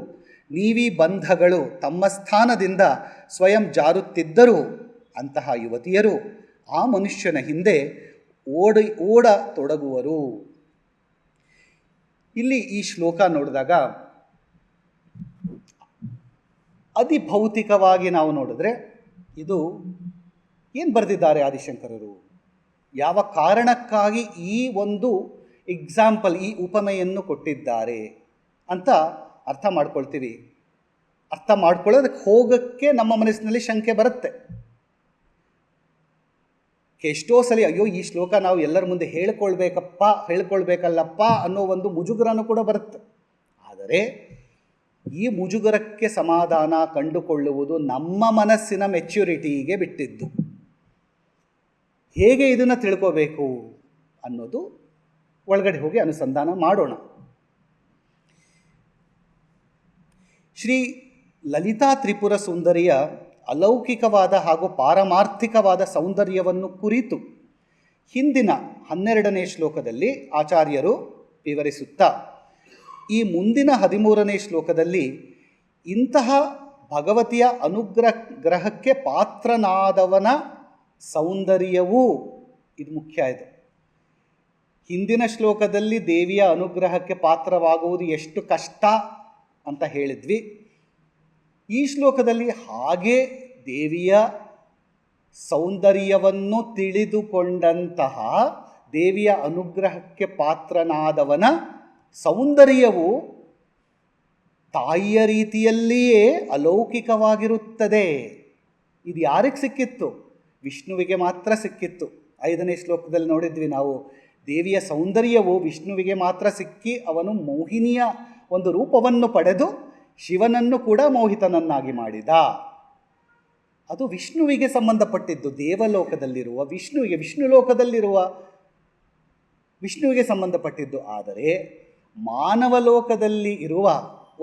ನೀವಿ ಬಂಧಗಳು ತಮ್ಮ ಸ್ಥಾನದಿಂದ ಸ್ವಯಂ ಜಾರುತ್ತಿದ್ದರೂ ಅಂತಹ ಯುವತಿಯರು ಆ ಮನುಷ್ಯನ ಹಿಂದೆ ಓಡತೊಡಗುವರು. ಇಲ್ಲಿ ಈ ಶ್ಲೋಕ ನೋಡಿದಾಗ ಅತಿಭೌತಿಕವಾಗಿ ನಾವು ನೋಡಿದ್ರೆ ಇದು ಏನು ಬರೆದಿದ್ದಾರೆ ಆದಿಶಂಕರರು, ಯಾವ ಕಾರಣಕ್ಕಾಗಿ ಈ ಒಂದು ಎಕ್ಸಾಂಪಲ್, ಈ ಉಪಮೆಯನ್ನು ಕೊಟ್ಟಿದ್ದಾರೆ ಅಂತ ಅರ್ಥ ಮಾಡ್ಕೊಳ್ತೀವಿ. ಅರ್ಥ ಮಾಡ್ಕೊಳ್ಳೋದಕ್ಕೆ ಹೋಗೋಕ್ಕೆ ನಮ್ಮ ಮನಸ್ಸಿನಲ್ಲಿ ಶಂಕೆ ಬರುತ್ತೆ. ಎಷ್ಟೋ ಸಲ ಅಯ್ಯೋ ಈ ಶ್ಲೋಕ ನಾವು ಎಲ್ಲರ ಮುಂದೆ ಹೇಳ್ಕೊಳ್ಬೇಕಲ್ಲಪ್ಪ ಅನ್ನೋ ಒಂದು ಮುಜುಗರನೂ ಕೂಡ ಬರುತ್ತೆ. ಆದರೆ ಈ ಮುಜುಗರಕ್ಕೆ ಸಮಾಧಾನ ಕಂಡುಕೊಳ್ಳುವುದು ನಮ್ಮ ಮನಸ್ಸಿನ ಮೆಚ್ಯೂರಿಟಿಗೆ ಬಿಟ್ಟಿದ್ದು. ಹೇಗೆ ಇದನ್ನು ತಿಳ್ಕೋಬೇಕು ಅನ್ನೋದು ಒಳಗಡೆ ಹೋಗಿ ಅನುಸಂಧಾನ ಮಾಡೋಣ. ಶ್ರೀ ಲಲಿತಾ ತ್ರಿಪುರ ಸುಂದರಿಯ ಅಲೌಕಿಕವಾದ ಹಾಗೂ ಪಾರಮಾರ್ಥಿಕವಾದ ಸೌಂದರ್ಯವನ್ನು ಕುರಿತು ಹಿಂದಿನ 12ನೇ ಶ್ಲೋಕದಲ್ಲಿ ಆಚಾರ್ಯರು ವಿವರಿಸುತ್ತಾ, ಈ ಮುಂದಿನ 13ನೇ ಶ್ಲೋಕದಲ್ಲಿ ಇಂತಹ ಭಗವತಿಯ ಅನುಗ್ರಹಕ್ಕೆ ಪಾತ್ರನಾದವನ ಸೌಂದರ್ಯವೂ, ಇದು ಮುಖ್ಯ. ಇದು ಹಿಂದಿನ ಶ್ಲೋಕದಲ್ಲಿ ದೇವಿಯ ಅನುಗ್ರಹಕ್ಕೆ ಪಾತ್ರವಾಗುವುದು ಎಷ್ಟು ಕಷ್ಟ ಅಂತ ಹೇಳಿದ್ವಿ. ಈ ಶ್ಲೋಕದಲ್ಲಿ ಹಾಗೆ ದೇವಿಯ ಸೌಂದರ್ಯವನ್ನು ತಿಳಿದುಕೊಂಡಂತಹ, ದೇವಿಯ ಅನುಗ್ರಹಕ್ಕೆ ಪಾತ್ರನಾದವನ ಸೌಂದರ್ಯವು ತಾಯಿಯ ರೀತಿಯಲ್ಲಿಯೇ ಅಲೌಕಿಕವಾಗಿರುತ್ತದೆ. ಇದು ಯಾರಿಗೆ ಸಿಕ್ಕಿತ್ತು? ವಿಷ್ಣುವಿಗೆ ಮಾತ್ರ ಸಿಕ್ಕಿತ್ತು. 5ನೇ ಶ್ಲೋಕದಲ್ಲಿ ನೋಡಿದ್ವಿ ನಾವು, ದೇವಿಯ ಸೌಂದರ್ಯವು ವಿಷ್ಣುವಿಗೆ ಮಾತ್ರ ಸಿಕ್ಕಿ ಅವನು ಮೋಹಿನಿಯ ಒಂದು ರೂಪವನ್ನು ಪಡೆದು ಶಿವನನ್ನು ಕೂಡ ಮೋಹಿತನನ್ನಾಗಿ ಮಾಡಿದ. ಅದು ವಿಷ್ಣುವಿಗೆ ಸಂಬಂಧಪಟ್ಟಿದ್ದು, ದೇವಲೋಕದಲ್ಲಿರುವ ವಿಷ್ಣು ಲೋಕದಲ್ಲಿರುವ ವಿಷ್ಣುವಿಗೆ ಸಂಬಂಧಪಟ್ಟಿದ್ದು. ಆದರೆ ಮಾನವ ಲೋಕದಲ್ಲಿ ಇರುವ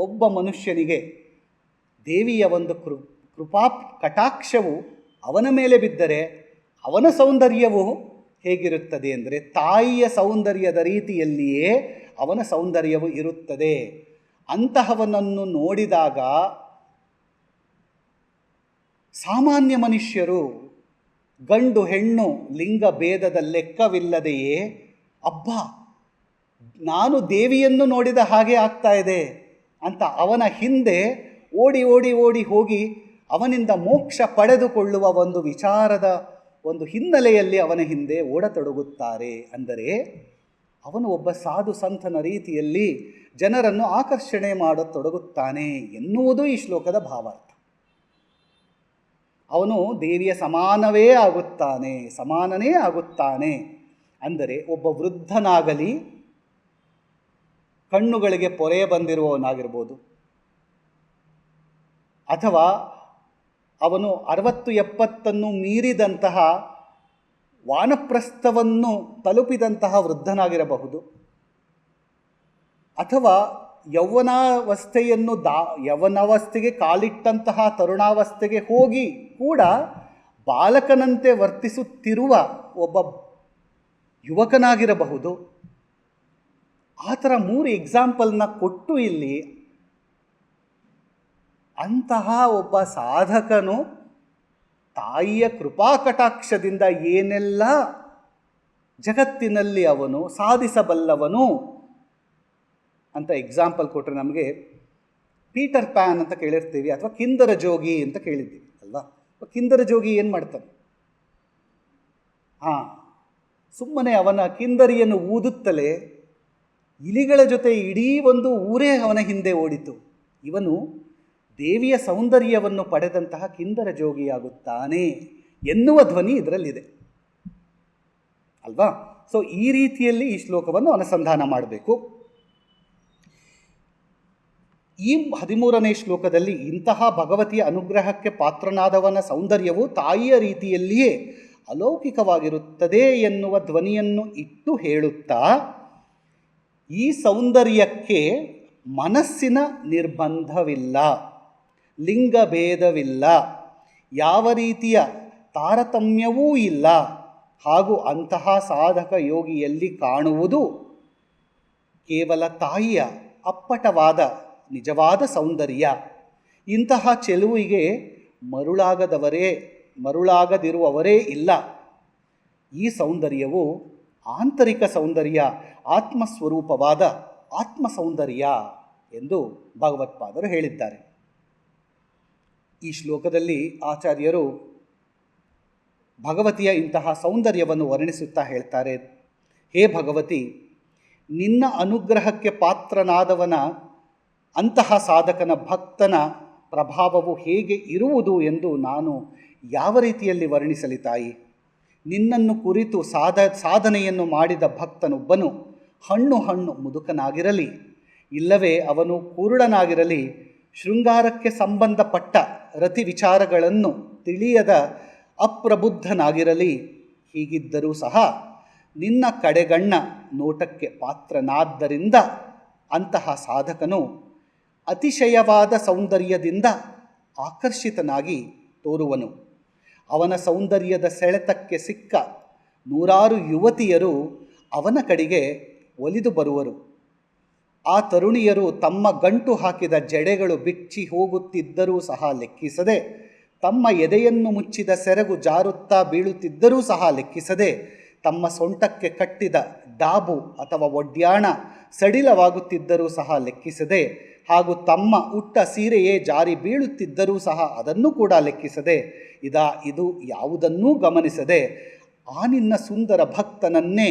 ಒಬ್ಬ ಮನುಷ್ಯನಿಗೆ ದೇವಿಯ ಒಂದು ಕೃಪಾ ಕಟಾಕ್ಷವು ಅವನ ಮೇಲೆ ಬಿದ್ದರೆ ಅವನ ಸೌಂದರ್ಯವು ಹೇಗಿರುತ್ತದೆ ಅಂದರೆ ತಾಯಿಯ ಸೌಂದರ್ಯದ ರೀತಿಯಲ್ಲಿಯೇ ಅವನ ಸೌಂದರ್ಯವು ಇರುತ್ತದೆ. ಅಂತಹವನನ್ನು ನೋಡಿದಾಗ ಸಾಮಾನ್ಯ ಮನುಷ್ಯರು ಗಂಡು ಹೆಣ್ಣು ಲಿಂಗ ಭೇದದ ಲೆಕ್ಕವಿಲ್ಲದೆಯೇ ಅಬ್ಬಾ ನಾನು ದೇವಿಯನ್ನು ನೋಡಿದ ಹಾಗೆ ಆಗ್ತಾ ಇದೆ ಅಂತ ಅವನ ಹಿಂದೆ ಓಡಿ ಓಡಿ ಓಡಿ ಹೋಗಿ ಅವನಿಂದ ಮೋಕ್ಷ ಪಡೆದುಕೊಳ್ಳುವ ಒಂದು ವಿಚಾರದ ಒಂದು ಹಿನ್ನೆಲೆಯಲ್ಲಿ ಅವನ ಹಿಂದೆ ಓಡತೊಡಗುತ್ತಾರೆ. ಅಂದರೆ ಅವನು ಒಬ್ಬ ಸಾಧು ಸಂತನ ರೀತಿಯಲ್ಲಿ ಜನರನ್ನು ಆಕರ್ಷಣೆ ಮಾಡತೊಡಗುತ್ತಾನೆ ಎನ್ನುವುದು ಈ ಶ್ಲೋಕದ ಭಾವಾರ್ಥ. ಅವನು ದೇವಿಯ ಸಮಾನನೇ ಆಗುತ್ತಾನೆ. ಅಂದರೆ ಒಬ್ಬ ವೃದ್ಧನಾಗಲಿ, ಕಣ್ಣುಗಳಿಗೆ ಪೊರೆ ಬಂದಿರುವವನಾಗಿರ್ಬೋದು, ಅಥವಾ ಅವನು 60-70 ಮೀರಿದಂತಹ ವಾನಪ್ರಸ್ಥವನ್ನು ತಲುಪಿದಂತಹ ವೃದ್ಧನಾಗಿರಬಹುದು, ಅಥವಾ ಯೌವನಾವಸ್ಥೆಗೆ ಕಾಲಿಟ್ಟಂತಹ ತರುಣಾವಸ್ಥೆಗೆ ಹೋಗಿ ಕೂಡ ಬಾಲಕನಂತೆ ವರ್ತಿಸುತ್ತಿರುವ ಒಬ್ಬ ಯುವಕನಾಗಿರಬಹುದು. ಆ ಥರ 3 ಎಕ್ಸಾಂಪಲ್ನ ಕೊಟ್ಟು ಇಲ್ಲಿ ಅಂತಹ ಒಬ್ಬ ಸಾಧಕನು ತಾಯಿಯ ಕೃಪಾಕಟಾಕ್ಷದಿಂದ ಏನೆಲ್ಲ ಜಗತ್ತಿನಲ್ಲಿ ಅವನು ಸಾಧಿಸಬಲ್ಲವನು ಅಂತ ಎಕ್ಸಾಂಪಲ್ ಕೊಟ್ಟರೆ, ನಮಗೆ ಪೀಟರ್ ಪ್ಯಾನ್ ಅಂತ ಕೇಳಿರ್ತೀವಿ, ಅಥವಾ ಕಿಂದರ ಜೋಗಿ ಅಂತ ಕೇಳಿದ್ದೀವಿ ಅಲ್ವಾ. ಕಿಂದರ ಜೋಗಿ ಏನು ಮಾಡ್ತಾನೆ? ಸುಮ್ಮನೆ ಅವನ ಕಿಂದರಿಯನ್ನು ಊದುತ್ತಲೇ ಇಲಿಗಳ ಜೊತೆ ಇಡೀ ಒಂದು ಊರೇ ಅವನ ಹಿಂದೆ ಓಡಿತು. ಇವನು ದೇವಿಯ ಸೌಂದರ್ಯವನ್ನು ಪಡೆದಂತಹ ಕಿಂದರ ಜೋಗಿಯಾಗುತ್ತಾನೆ ಎನ್ನುವ ಧ್ವನಿ ಇದರಲ್ಲಿದೆ. ಅಲ್ವಾ? ಸೊ ಈ ರೀತಿಯಲ್ಲಿ ಈ ಶ್ಲೋಕವನ್ನು ಅನುಸಂಧಾನ ಮಾಡಬೇಕು. ಈ 13ನೇ ಶ್ಲೋಕದಲ್ಲಿ ಇಂತಹ ಭಗವತಿಯ ಅನುಗ್ರಹಕ್ಕೆ ಪಾತ್ರನಾದವನ ಸೌಂದರ್ಯವು ತಾಯಿಯ ರೀತಿಯಲ್ಲಿಯೇ ಅಲೌಕಿಕವಾಗಿರುತ್ತದೆ ಎನ್ನುವ ಧ್ವನಿಯನ್ನು ಇಟ್ಟು ಹೇಳುತ್ತಾ, ಈ ಸೌಂದರ್ಯಕ್ಕೆ ಮನಸ್ಸಿನ ನಿರ್ಬಂಧವಿಲ್ಲ, ಲಿಂಗಭೇದವಿಲ್ಲ, ಯಾವ ರೀತಿಯ ತಾರತಮ್ಯವೂ ಇಲ್ಲ, ಹಾಗೂ ಅಂತಹ ಸಾಧಕ ಯೋಗಿಯಲ್ಲಿ ಕಾಣುವುದು ಕೇವಲ ತಾಯಿಯ ಅಪ್ಪಟವಾದ ನಿಜವಾದ ಸೌಂದರ್ಯ. ಇಂತಹ ಚೆಲುವಿಗೆ ಮರುಳಾಗದಿರುವವರೇ ಇಲ್ಲ. ಈ ಸೌಂದರ್ಯವು ಆಂತರಿಕ ಸೌಂದರ್ಯ, ಆತ್ಮಸ್ವರೂಪವಾದ ಆತ್ಮ ಸೌಂದರ್ಯ ಎಂದು ಭಗವತ್ಪಾದರು ಹೇಳಿದ್ದಾರೆ. ಈ ಶ್ಲೋಕದಲ್ಲಿ ಆಚಾರ್ಯರು ಭಗವತಿಯ ಇಂತಹ ಸೌಂದರ್ಯವನ್ನು ವರ್ಣಿಸುತ್ತಾ ಹೇಳ್ತಾರೆ, ಹೇ ಭಗವತಿ, ನಿನ್ನ ಅನುಗ್ರಹಕ್ಕೆ ಪಾತ್ರನಾದವನ, ಅಂತಹ ಸಾಧಕನ, ಭಕ್ತನ ಪ್ರಭಾವವು ಹೇಗೆ ಇರುವುದು ಎಂದು ನಾನು ಯಾವ ರೀತಿಯಲ್ಲಿ ವರ್ಣಿಸಲಿ ತಾಯಿ? ನಿನ್ನನ್ನು ಕುರಿತು ಸಾಧನೆಯನ್ನು ಮಾಡಿದ ಭಕ್ತನೊಬ್ಬನು ಹಣ್ಣು ಮುದುಕನಾಗಿರಲಿ, ಇಲ್ಲವೇ ಅವನು ಕುರುಡನಾಗಿರಲಿ, ಶೃಂಗಾರಕ್ಕೆ ಸಂಬಂಧಪಟ್ಟ ರತಿ ವಿಚಾರಗಳನ್ನು ತಿಳಿಯದ ಅಪ್ರಬುದ್ಧನಾಗಿರಲಿ, ಹೀಗಿದ್ದರೂ ಸಹ ನಿನ್ನ ಕಡೆಗಣ್ಣ ನೋಟಕ್ಕೆ ಪಾತ್ರನಾದ್ದರಿಂದ ಅಂತಹ ಸಾಧಕನು ಅತಿಶಯವಾದ ಸೌಂದರ್ಯದಿಂದ ಆಕರ್ಷಿತನಾಗಿ ತೋರುವನು. ಅವನ ಸೌಂದರ್ಯದ ಸೆಳೆತಕ್ಕೆ ಸಿಕ್ಕ ನೂರಾರು ಯುವತಿಯರು ಅವನ ಕಡೆಗೆ ಒಲಿದು ಬರುವರು. ಆ ತರುಣಿಯರು ತಮ್ಮ ಗಂಟು ಹಾಕಿದ ಜಡೆಗಳು ಬಿಚ್ಚಿ ಹೋಗುತ್ತಿದ್ದರೂ ಸಹ ಲೆಕ್ಕಿಸದೆ, ತಮ್ಮ ಎದೆಯನ್ನು ಮುಚ್ಚಿದ ಸೆರಗು ಜಾರುತ್ತಾ ಬೀಳುತ್ತಿದ್ದರೂ ಸಹ ಲೆಕ್ಕಿಸದೆ, ತಮ್ಮ ಸೊಂಟಕ್ಕೆ ಕಟ್ಟಿದ ಡಾಬು ಅಥವಾ ಒಡ್ಯಾಣ ಸಡಿಲವಾಗುತ್ತಿದ್ದರೂ ಸಹ ಲೆಕ್ಕಿಸದೆ, ಹಾಗೂ ತಮ್ಮ ಉಟ್ಟ ಸೀರೆಯೇ ಜಾರಿ ಬೀಳುತ್ತಿದ್ದರೂ ಸಹ ಅದನ್ನು ಕೂಡ ಲೆಕ್ಕಿಸದೆ, ಇದು ಯಾವುದನ್ನೂ ಗಮನಿಸದೆ ಆ ನಿನ್ನ ಸುಂದರ ಭಕ್ತನನ್ನೇ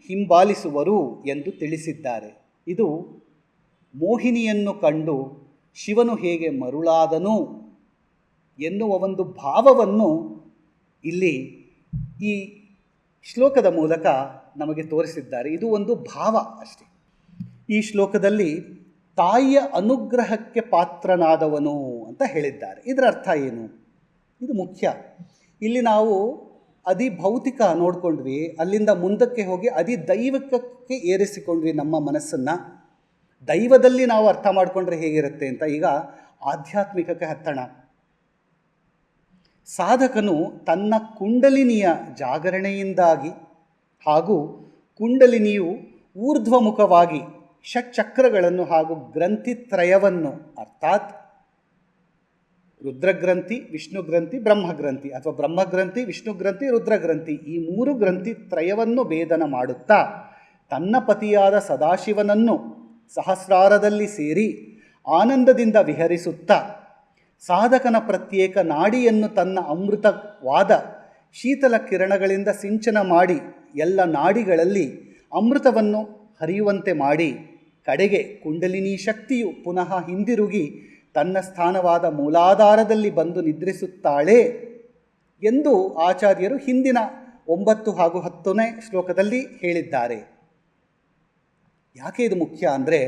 ಹಿಂಬಾಲಿಸುವರು ಎಂದು ತಿಳಿಸಿದ್ದಾರೆ. ಇದು ಮೋಹಿನಿಯನ್ನು ಕಂಡು ಶಿವನು ಹೇಗೆ ಮರುಳಾದನು ಎನ್ನುವ ಒಂದು ಭಾವವನ್ನು ಇಲ್ಲಿ ಈ ಶ್ಲೋಕದ ಮೂಲಕ ನಮಗೆ ತೋರಿಸಿದ್ದಾರೆ. ಇದು ಒಂದು ಭಾವ ಅಷ್ಟೇ. ಈ ಶ್ಲೋಕದಲ್ಲಿ ತಾಯಿಯ ಅನುಗ್ರಹಕ್ಕೆ ಪಾತ್ರನಾದವನು ಅಂತ ಹೇಳಿದ್ದಾರೆ. ಇದರ ಅರ್ಥ ಏನು? ಇದು ಮುಖ್ಯ. ಇಲ್ಲಿ ನಾವು ಭೌತಿಕ ನೋಡಿಕೊಂಡ್ವಿ, ಅಲ್ಲಿಂದ ಮುಂದಕ್ಕೆ ಹೋಗಿ ದೈವಿಕಕ್ಕೆ ಏರಿಸಿಕೊಂಡ್ವಿ ನಮ್ಮ ಮನಸ್ಸನ್ನು. ದೈವದಲ್ಲಿ ನಾವು ಅರ್ಥ ಮಾಡಿಕೊಂಡ್ರೆ ಹೇಗಿರುತ್ತೆ ಅಂತ ಈಗ ಆಧ್ಯಾತ್ಮಿಕಕ್ಕೆ ಹತ್ತೋಣ. ಸಾಧಕನು ತನ್ನ ಕುಂಡಲಿನಿಯ ಜಾಗರಣೆಯಿಂದಾಗಿ ಹಾಗೂ ಕುಂಡಲಿನಿಯು ಊರ್ಧ್ವಮುಖವಾಗಿ ಷಟ್ಚಕ್ರಗಳನ್ನು ಹಾಗೂ ಗ್ರಂಥಿತ್ರಯವನ್ನು, ಅರ್ಥಾತ್ ರುದ್ರಗ್ರಂಥಿ, ವಿಷ್ಣುಗ್ರಂಥಿ, ಬ್ರಹ್ಮಗ್ರಂಥಿ, ಅಥವಾ ಬ್ರಹ್ಮಗ್ರಂಥಿ, ವಿಷ್ಣುಗ್ರಂಥಿ, ರುದ್ರಗ್ರಂಥಿ, ಈ 3 ಗ್ರಂಥಿತ್ರಯವನ್ನು ಭೇದನ ಮಾಡುತ್ತಾ ತನ್ನ ಪತಿಯಾದ ಸದಾಶಿವನನ್ನು ಸಹಸ್ರಾರದಲ್ಲಿ ಸೇರಿ ಆನಂದದಿಂದ ವಿಹರಿಸುತ್ತಾ ಸಾಧಕನ ಪ್ರತ್ಯೇಕ ನಾಡಿಯನ್ನು ತನ್ನ ಅಮೃತವಾದ ಶೀತಲ ಕಿರಣಗಳಿಂದ ಸಿಂಚನ ಮಾಡಿ ಎಲ್ಲ ನಾಡಿಗಳಲ್ಲಿ ಅಮೃತವನ್ನು ಹರಿಯುವಂತೆ ಮಾಡಿ ಕಡೆಗೆ ಕುಂಡಲಿನಿ ಶಕ್ತಿಯು ಪುನಃ ಹಿಂದಿರುಗಿ ತನ್ನ ಸ್ಥಾನವಾದ ಮೂಲಾಧಾರದಲ್ಲಿ ಬಂದು ನಿದ್ರಿಸುತ್ತಾಳೆ ಎಂದು ಆಚಾರ್ಯರು ಹಿಂದಿನ 9 ಹಾಗೂ 10ನೇ ಶ್ಲೋಕದಲ್ಲಿ ಹೇಳಿದ್ದಾರೆ. ಯಾಕೆ ಇದು ಮುಖ್ಯ ಅಂದರೆ,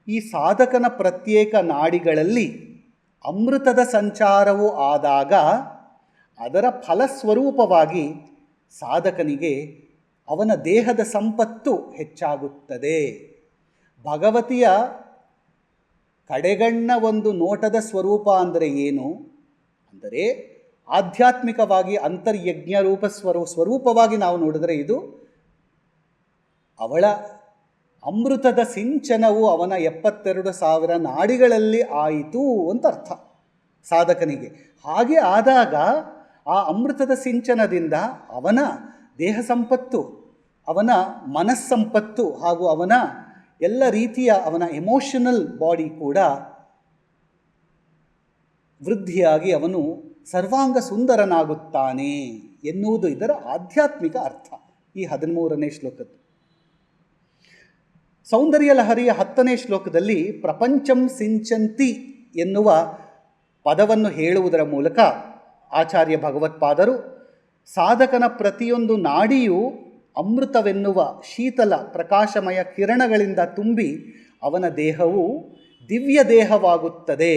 ಈ ಸಾಧಕನ ಪ್ರತ್ಯೇಕ ನಾಡಿಗಳಲ್ಲಿ ಅಮೃತದ ಸಂಚಾರವು ಆದಾಗ ಅದರ ಫಲಸ್ವರೂಪವಾಗಿ ಸಾಧಕನಿಗೆ ಅವನ ದೇಹದ ಸಂಪತ್ತು ಹೆಚ್ಚಾಗುತ್ತದೆ. ಭಗವತಿಯ ಕಡೆಗಣ್ಣ ಒಂದು ನೋಟದ ಸ್ವರೂಪ ಅಂದರೆ ಏನು ಅಂದರೆ, ಆಧ್ಯಾತ್ಮಿಕವಾಗಿ ಅಂತರ್ಯಜ್ಞ ರೂಪ ಸ್ವರೂಪವಾಗಿ ನಾವು ನೋಡಿದರೆ ಇದು ಅವಳ ಅಮೃತದ ಸಿಂಚನವು ಅವನ 72,000 ನಾಡಿಗಳಲ್ಲಿ ಆಯಿತು ಅಂತ ಅರ್ಥ ಸಾಧಕನಿಗೆ. ಹಾಗೆ ಆದಾಗ ಆ ಅಮೃತದ ಸಿಂಚನದಿಂದ ಅವನ ದೇಹ ಸಂಪತ್ತು, ಅವನ ಮನಸ್ಸಂಪತ್ತು ಹಾಗೂ ಅವನ ಎಲ್ಲ ರೀತಿಯ ಅವನ ಎಮೋಷನಲ್ ಬಾಡಿ ಕೂಡ ವೃದ್ಧಿಯಾಗಿ ಅವನು ಸರ್ವಾಂಗ ಸುಂದರನಾಗುತ್ತಾನೆ ಎನ್ನುವುದು ಇದರ ಆಧ್ಯಾತ್ಮಿಕ ಅರ್ಥ ಈ 13ನೇ ಶ್ಲೋಕದ್ದು. ಸೌಂದರ್ಯ ಲಹರಿಯ 10ನೇ ಶ್ಲೋಕದಲ್ಲಿ ಪ್ರಪಂಚಂ ಸಿಂಚಂತಿ ಎನ್ನುವ ಪದವನ್ನು ಹೇಳುವುದರ ಮೂಲಕ ಆಚಾರ್ಯ ಭಗವತ್ಪಾದರು ಸಾಧಕನ ಪ್ರತಿಯೊಂದು ನಾಡಿಯು ಅಮೃತವೆನ್ನುವ ಶೀತಲ ಪ್ರಕಾಶಮಯ ಕಿರಣಗಳಿಂದ ತುಂಬಿ ಅವನ ದೇಹವು ದಿವ್ಯ ದೇಹವಾಗುತ್ತದೆ.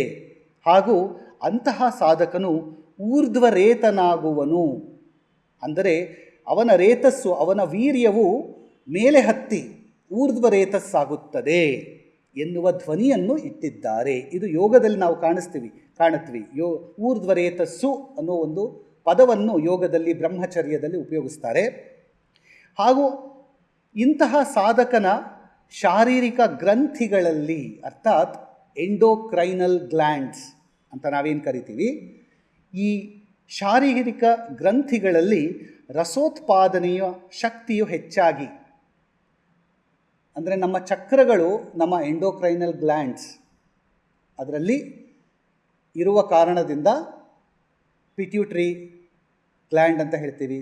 ಹಾಗೂ ಅಂತಹ ಸಾಧಕನು ಊರ್ಧ್ವರೇತನಾಗುವನು. ಅಂದರೆ ಅವನ ರೇತಸ್ಸು, ಅವನ ವೀರ್ಯವು ಮೇಲೆ ಹತ್ತಿ ಊರ್ಧ್ವರೇತಸ್ಸಾಗುತ್ತದೆ ಎನ್ನುವ ಧ್ವನಿಯನ್ನು ಇಟ್ಟಿದ್ದಾರೆ. ಇದು ಯೋಗದಲ್ಲಿ ನಾವು ಕಾಣುತ್ತೀವಿ. ಊರ್ಧ್ವರೇತಸ್ಸು ಅನ್ನೋ ಒಂದು ಪದವನ್ನು ಯೋಗದಲ್ಲಿ, ಬ್ರಹ್ಮಚರ್ಯದಲ್ಲಿ ಉಪಯೋಗಿಸ್ತಾರೆ. ಹಾಗೂ ಇಂತಹ ಸಾಧಕನ ಶಾರೀರಿಕ ಗ್ರಂಥಿಗಳಲ್ಲಿ, ಅರ್ಥಾತ್ ಎಂಡೋಕ್ರೈನಲ್ ಗ್ಲ್ಯಾಂಡ್ಸ್ ಅಂತ ನಾವೇನು ಕರಿತೀವಿ, ಈ ಶಾರೀರಿಕ ಗ್ರಂಥಿಗಳಲ್ಲಿ ರಸೋತ್ಪಾದನೆಯ ಶಕ್ತಿಯು ಹೆಚ್ಚಾಗಿ, ಅಂದರೆ ನಮ್ಮ ಚಕ್ರಗಳು, ನಮ್ಮ ಎಂಡೋಕ್ರೈನಲ್ ಗ್ಲ್ಯಾಂಡ್ಸ್ ಅದರಲ್ಲಿ ಇರುವ ಕಾರಣದಿಂದ ಪಿಟ್ಯೂಟ್ರಿ ಗ್ಲ್ಯಾಂಡ್ ಅಂತ ಹೇಳ್ತೀವಿ,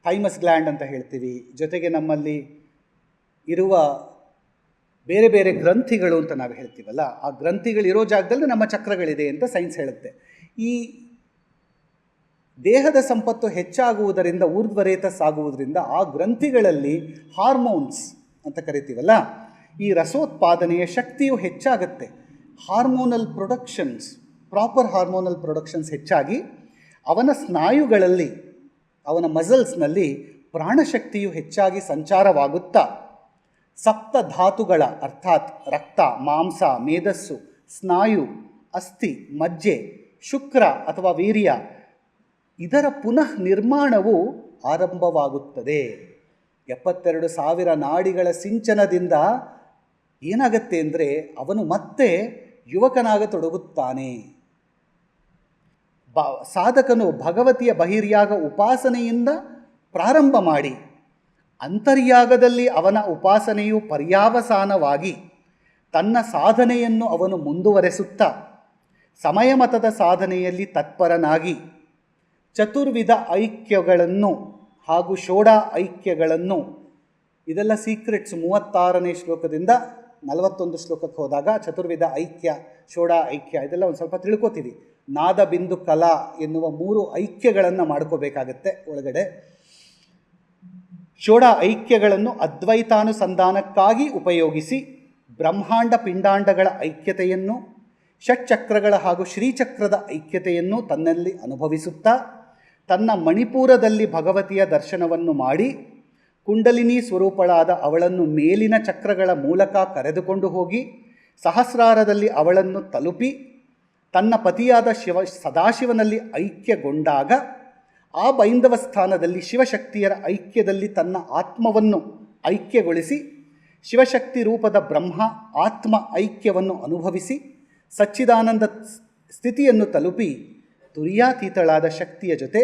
ಥೈಮಸ್ ಗ್ಲ್ಯಾಂಡ್ ಅಂತ ಹೇಳ್ತೀವಿ, ಜೊತೆಗೆ ನಮ್ಮಲ್ಲಿ ಇರುವ ಬೇರೆ ಬೇರೆ ಗ್ರಂಥಿಗಳು ಅಂತ ನಾವು ಹೇಳ್ತೀವಲ್ಲ, ಆ ಗ್ರಂಥಿಗಳಿರೋ ಜಾಗದಲ್ಲಿ ನಮ್ಮ ಚಕ್ರಗಳಿದೆ ಅಂತ ಸೈನ್ಸ್ ಹೇಳುತ್ತೆ. ಈ ದೇಹದ ಸಂಪತ್ತು ಹೆಚ್ಚಾಗುವುದರಿಂದ, ಊರ್ಧ್ವರೇತಸ್ಸಾಗುವುದರಿಂದ ಆ ಗ್ರಂಥಿಗಳಲ್ಲಿ ಹಾರ್ಮೋನ್ಸ್ ಅಂತ ಕರಿತೀವಲ್ಲ, ಈ ರಸೋತ್ಪಾದನೆಯ ಶಕ್ತಿಯು ಹೆಚ್ಚಾಗುತ್ತೆ. Hormonal productions, proper hormonal productions ಹೆಚ್ಚಾಗಿ ಅವನ ಸ್ನಾಯುಗಳಲ್ಲಿ, ಅವನ ಮಸಲ್ಸ್ನಲ್ಲಿ ಪ್ರಾಣಶಕ್ತಿಯು ಹೆಚ್ಚಾಗಿ ಸಂಚಾರವಾಗುತ್ತಾ ಸಪ್ತ ಧಾತುಗಳ, ಅರ್ಥಾತ್ ರಕ್ತ, ಮಾಂಸ, ಮೇಧಸ್ಸು, ಸ್ನಾಯು, ಅಸ್ಥಿ, ಮಜ್ಜೆ, ಶುಕ್ರ ಅಥವಾ ವೀರ್ಯ, ಇದರ ಪುನಃ ನಿರ್ಮಾಣವು ಆರಂಭವಾಗುತ್ತದೆ. 72,000 ನಾಡಿಗಳ ಸಿಂಚನದಿಂದ ಏನಾಗತ್ತೆ ಅಂದರೆ ಅವನು ಮತ್ತೆ ಯುವಕನಾಗತೊಡಗುತ್ತಾನೆ. ಸಾಧಕನು ಭಗವತಿಯ ಬಹಿರ್ಯಾಗ ಉಪಾಸನೆಯಿಂದ ಪ್ರಾರಂಭ ಮಾಡಿ ಅಂತರ್ಯಾಗದಲ್ಲಿ ಅವನ ಉಪಾಸನೆಯು ಪರ್ಯಾವಸಾನವಾಗಿ ತನ್ನ ಸಾಧನೆಯನ್ನು ಅವನು ಮುಂದುವರೆಸುತ್ತಾ ಸಮಯಮತದ ಸಾಧನೆಯಲ್ಲಿ ತತ್ಪರನಾಗಿ ಚತುರ್ವಿಧ ಐಕ್ಯಗಳನ್ನು ಹಾಗೂ ಷೋಡ ಐಕ್ಯಗಳನ್ನು, ಇದೆಲ್ಲ ಸೀಕ್ರೆಟ್ಸ್ 36ನೇ ಶ್ಲೋಕದಿಂದ 41 ಶ್ಲೋಕಕ್ಕೆ ಹೋದಾಗ ಚತುರ್ವಿಧ ಐಕ್ಯ, ಷೋಡ ಐಕ್ಯ ಇದೆಲ್ಲ ಒಂದು ಸ್ವಲ್ಪ ತಿಳ್ಕೊತೀವಿ. ನಾದ, ಬಿಂದು, ಕಲಾ ಎನ್ನುವ 3 ಐಕ್ಯಗಳನ್ನು ಮಾಡ್ಕೋಬೇಕಾಗತ್ತೆ ಒಳಗಡೆ. ಷೋಡ ಐಕ್ಯಗಳನ್ನು ಅದ್ವೈತಾನುಸಂಧಾನಕ್ಕಾಗಿ ಉಪಯೋಗಿಸಿ ಬ್ರಹ್ಮಾಂಡ ಪಿಂಡಾಂಡಗಳ ಐಕ್ಯತೆಯನ್ನು, ಷಟ್ಚಕ್ರಗಳ ಹಾಗೂ ಶ್ರೀಚಕ್ರದ ಐಕ್ಯತೆಯನ್ನು ತನ್ನಲ್ಲಿ ಅನುಭವಿಸುತ್ತಾ ತನ್ನ ಮಣಿಪೂರದಲ್ಲಿ ಭಗವತಿಯ ದರ್ಶನವನ್ನು ಮಾಡಿ ಕುಂಡಲಿನಿ ಸ್ವರೂಪಳಾದ ಅವಳನ್ನು ಮೇಲಿನ ಚಕ್ರಗಳ ಮೂಲಕ ಕರೆದುಕೊಂಡು ಹೋಗಿ ಸಹಸ್ರಾರದಲ್ಲಿ ಅವಳನ್ನು ತಲುಪಿ ತನ್ನ ಪತಿಯಾದ ಸದಾಶಿವನಲ್ಲಿ ಐಕ್ಯಗೊಂಡಾಗ ಆ ಬೈಂದವ ಸ್ಥಾನದಲ್ಲಿ ಶಿವಶಕ್ತಿಯರ ಐಕ್ಯದಲ್ಲಿ ತನ್ನ ಆತ್ಮವನ್ನು ಐಕ್ಯಗೊಳಿಸಿ ಶಿವಶಕ್ತಿ ರೂಪದ ಬ್ರಹ್ಮ ಆತ್ಮ ಐಕ್ಯವನ್ನು ಅನುಭವಿಸಿ ಸಚ್ಚಿದಾನಂದ ಸ್ಥಿತಿಯನ್ನು ತಲುಪಿ ತುರ್ಯಾತೀತಳಾದ ಶಕ್ತಿಯ ಜೊತೆ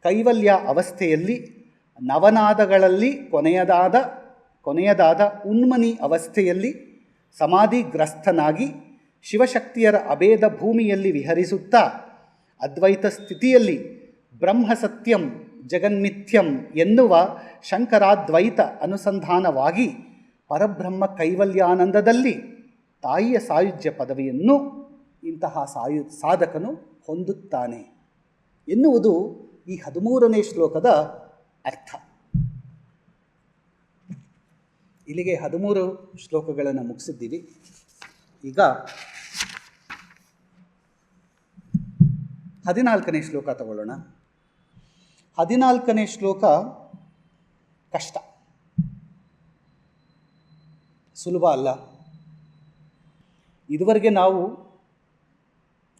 ಕೈವಲ್ಯ ಅವಸ್ಥೆಯಲ್ಲಿ ನವನಾದಗಳಲ್ಲಿ ಕೊನೆಯದಾದ ಉನ್ಮನಿ ಅವಸ್ಥೆಯಲ್ಲಿ ಸಮಾಧಿಗ್ರಸ್ತನಾಗಿ ಶಿವಶಕ್ತಿಯರ ಅಭೇದ ಭೂಮಿಯಲ್ಲಿ ವಿಹರಿಸುತ್ತಾ ಅದ್ವೈತ ಸ್ಥಿತಿಯಲ್ಲಿ ಬ್ರಹ್ಮ ಸತ್ಯಂ ಜಗನ್ಮಿಥ್ಯಂ ಎನ್ನುವ ಶಂಕರಾದ್ವೈತ ಅನುಸಂಧಾನವಾಗಿ ಪರಬ್ರಹ್ಮ ಕೈವಲ್ಯಾನಂದದಲ್ಲಿ ತಾಯಿಯ ಸಾಯುಜ್ಯ ಪದವಿಯನ್ನು ಇಂತಹ ಸಾಧಕನು ಹೊಂದುತ್ತಾನೆ ಎನ್ನುವುದು ಈ 13ನೇ ಶ್ಲೋಕದ ಅರ್ಥ. ಇಲ್ಲಿಗೆ 13 ಶ್ಲೋಕಗಳನ್ನು ಮುಗಿಸಿದ್ದೀವಿ. ಈಗ 14ನೇ ಶ್ಲೋಕ ತಗೊಳ್ಳೋಣ. 14ನೇ ಶ್ಲೋಕ ಕಷ್ಟ, ಸುಲಭ ಅಲ್ಲ. ಇದುವರೆಗೆ ನಾವು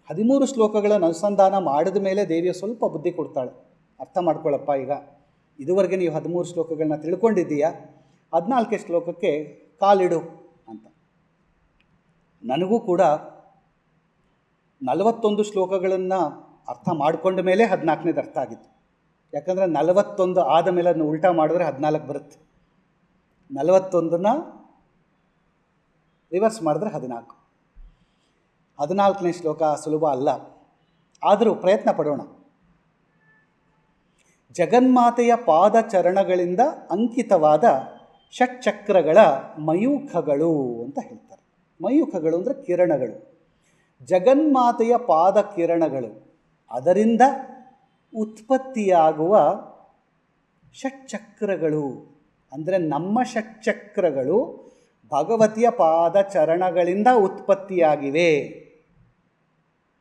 13 ಶ್ಲೋಕಗಳನ್ನು ಅನುಸಂಧಾನ ಮಾಡಿದ ಮೇಲೆ ದೇವಿಯ ಸ್ವಲ್ಪ ಬುದ್ಧಿ ಕೊಡ್ತಾಳೆ, ಅರ್ಥ ಮಾಡ್ಕೊಳ್ಳಪ್ಪ, ಈಗ ಇದುವರೆಗೆ ನೀವು 13 ಶ್ಲೋಕಗಳನ್ನ ತಿಳ್ಕೊಂಡಿದ್ದೀಯಾ, 14ನೇ ಶ್ಲೋಕಕ್ಕೆ ಕಾಲಿಡು ಅಂತ. ನನಗೂ ಕೂಡ 41 ಶ್ಲೋಕಗಳನ್ನು ಅರ್ಥ ಮಾಡಿಕೊಂಡ ಮೇಲೆ 14ನೇದು ಅರ್ಥ ಆಗಿತ್ತು. ಯಾಕಂದರೆ 41 ಆದ ಮೇಲೆ ಅದನ್ನು ಉಲ್ಟಾ ಮಾಡಿದ್ರೆ 14 ಬರುತ್ತೆ, 41ನ ರಿವರ್ಸ್ ಮಾಡಿದ್ರೆ 14. 14ನೇ ಶ್ಲೋಕ ಸುಲಭ ಅಲ್ಲ, ಆದರೂ ಪ್ರಯತ್ನ ಪಡೋಣ. ಜಗನ್ಮಾತೆಯ ಪಾದಚರಣಗಳಿಂದ ಅಂಕಿತವಾದ ಷಟ್ಚಕ್ರಗಳ ಮಯೂಖಗಳು ಅಂತ ಹೇಳ್ತಾರೆ. ಮಯೂಖಗಳು ಅಂದರೆ ಕಿರಣಗಳು. ಜಗನ್ಮಾತೆಯ ಪಾದ ಕಿರಣಗಳು, ಅದರಿಂದ ಉತ್ಪತ್ತಿಯಾಗುವ ಷಟ್ಚಕ್ರಗಳು ಅಂದರೆ ನಮ್ಮ ಷಟ್ಚಕ್ರಗಳು ಭಗವತಿಯ ಪಾದಚರಣಗಳಿಂದ ಉತ್ಪತ್ತಿಯಾಗಿವೆ.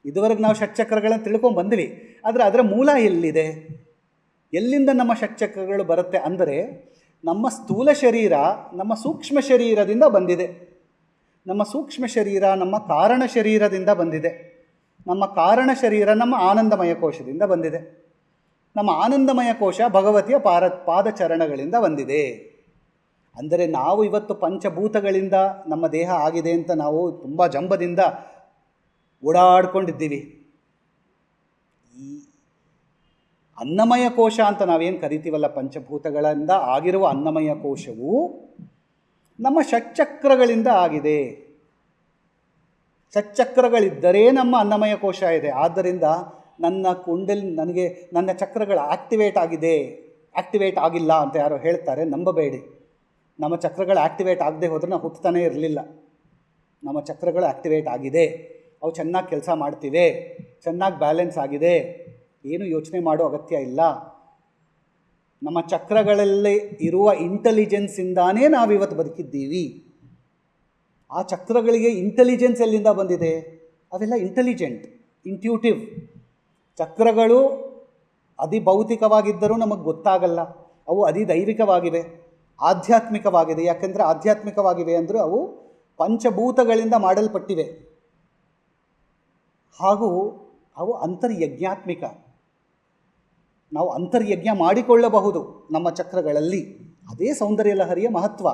ಇದುವರೆಗೆ ನಾವು ಷಟ್ಚಕ್ರಗಳನ್ನು ತಿಳ್ಕೊಂಡು ಬಂದ್ವಿ. ಆದರೆ ಅದರ ಮೂಲ ಎಲ್ಲಿದೆ? ಎಲ್ಲಿಂದ ನಮ್ಮ ಷಟ್ಚಕ್ರಗಳು ಬರುತ್ತೆ ಅಂದರೆ ನಮ್ಮ ಸ್ಥೂಲ ಶರೀರ ನಮ್ಮ ಸೂಕ್ಷ್ಮ ಶರೀರದಿಂದ ಬಂದಿದೆ. ನಮ್ಮ ಸೂಕ್ಷ್ಮ ಶರೀರ ನಮ್ಮ ಕಾರಣ ಶರೀರದಿಂದ ಬಂದಿದೆ. ನಮ್ಮ ಕಾರಣ ಶರೀರ ನಮ್ಮ ಆನಂದಮಯ ಕೋಶದಿಂದ ಬಂದಿದೆ. ನಮ್ಮ ಆನಂದಮಯ ಕೋಶ ಭಗವತಿಯ ಪಾದಚರಣಗಳಿಂದ ಬಂದಿದೆ. ಅಂದರೆ ನಾವು ಇವತ್ತು ಪಂಚಭೂತಗಳಿಂದ ನಮ್ಮ ದೇಹ ಆಗಿದೆ ಅಂತ ನಾವು ತುಂಬ ಜಂಬದಿಂದ ಓಡಾಡ್ಕೊಂಡಿದ್ದೀವಿ. ಈ ಅನ್ನಮಯ ಕೋಶ ಅಂತ ನಾವೇನು ಕರಿತೀವಲ್ಲ, ಪಂಚಭೂತಗಳಿಂದ ಆಗಿರುವ ಅನ್ನಮಯ ಕೋಶವು ನಮ್ಮ ಷಟ್ಚಕ್ರಗಳಿಂದ ಆಗಿದೆ. ಷಟ್ಚಕ್ರಗಳಿದ್ದರೆ ನಮ್ಮ ಅನ್ನಮಯ ಕೋಶ ಇದೆ. ಆದ್ದರಿಂದ ನನಗೆ ನನ್ನ ಚಕ್ರಗಳು ಆಕ್ಟಿವೇಟ್ ಆಗಿಲ್ಲ ಅಂತ ಯಾರೋ ಹೇಳ್ತಾರೆ, ನಂಬಬೇಡಿ. ನಮ್ಮ ಚಕ್ರಗಳು ಆಕ್ಟಿವೇಟ್ ಆಗದೆ ಹೋದರೆ ನಾವು ಹುಟ್ಟುತ್ತಾನೇ ಇರಲಿಲ್ಲ. ನಮ್ಮ ಚಕ್ರಗಳು ಆಕ್ಟಿವೇಟ್ ಆಗಿದೆ, ಅವು ಚೆನ್ನಾಗಿ ಕೆಲಸ ಮಾಡ್ತಿವೆ, ಚೆನ್ನಾಗಿ ಬ್ಯಾಲೆನ್ಸ್ ಆಗಿದೆ, ಏನು ಯೋಚನೆ ಮಾಡೋ ಅಗತ್ಯ ಇಲ್ಲ. ನಮ್ಮ ಚಕ್ರಗಳಲ್ಲಿ ಇರುವ ಇಂಟೆಲಿಜೆನ್ಸಿಂದಾನೇ ನಾವಿವತ್ತು ಬದುಕಿದ್ದೀವಿ. ಆ ಚಕ್ರಗಳಿಗೆ ಇಂಟೆಲಿಜೆನ್ಸ್ ಎಲ್ಲಿಂದ ಬಂದಿದೆ? ಅವೆಲ್ಲ ಇಂಟ್ಯೂಟಿವ್. ಚಕ್ರಗಳು ಅಧಿಭೌತಿಕವಾಗಿದ್ದರೂ ನಮಗೆ ಗೊತ್ತಾಗಲ್ಲ. ಅವು ಅಧಿದೈವಿಕವಾಗಿವೆ, ಆಧ್ಯಾತ್ಮಿಕವಾಗಿದೆ. ಯಾಕೆಂದರೆ ಆಧ್ಯಾತ್ಮಿಕವಾಗಿವೆ ಅಂದರೆ ಅವು ಪಂಚಭೂತಗಳಿಂದ ಮಾಡಲ್ಪಟ್ಟಿವೆ, ಹಾಗೂ ಅವು ಅಂತರ್ಯಜ್ಞಾತ್ಮಿಕ. ನಾವು ಅಂತರ್ಯಜ್ಞ ಮಾಡಿಕೊಳ್ಳಬಹುದು ನಮ್ಮ ಚಕ್ರಗಳಲ್ಲಿ. ಅದೇ ಸೌಂದರ್ಯ ಲಹರಿಯ ಮಹತ್ವ.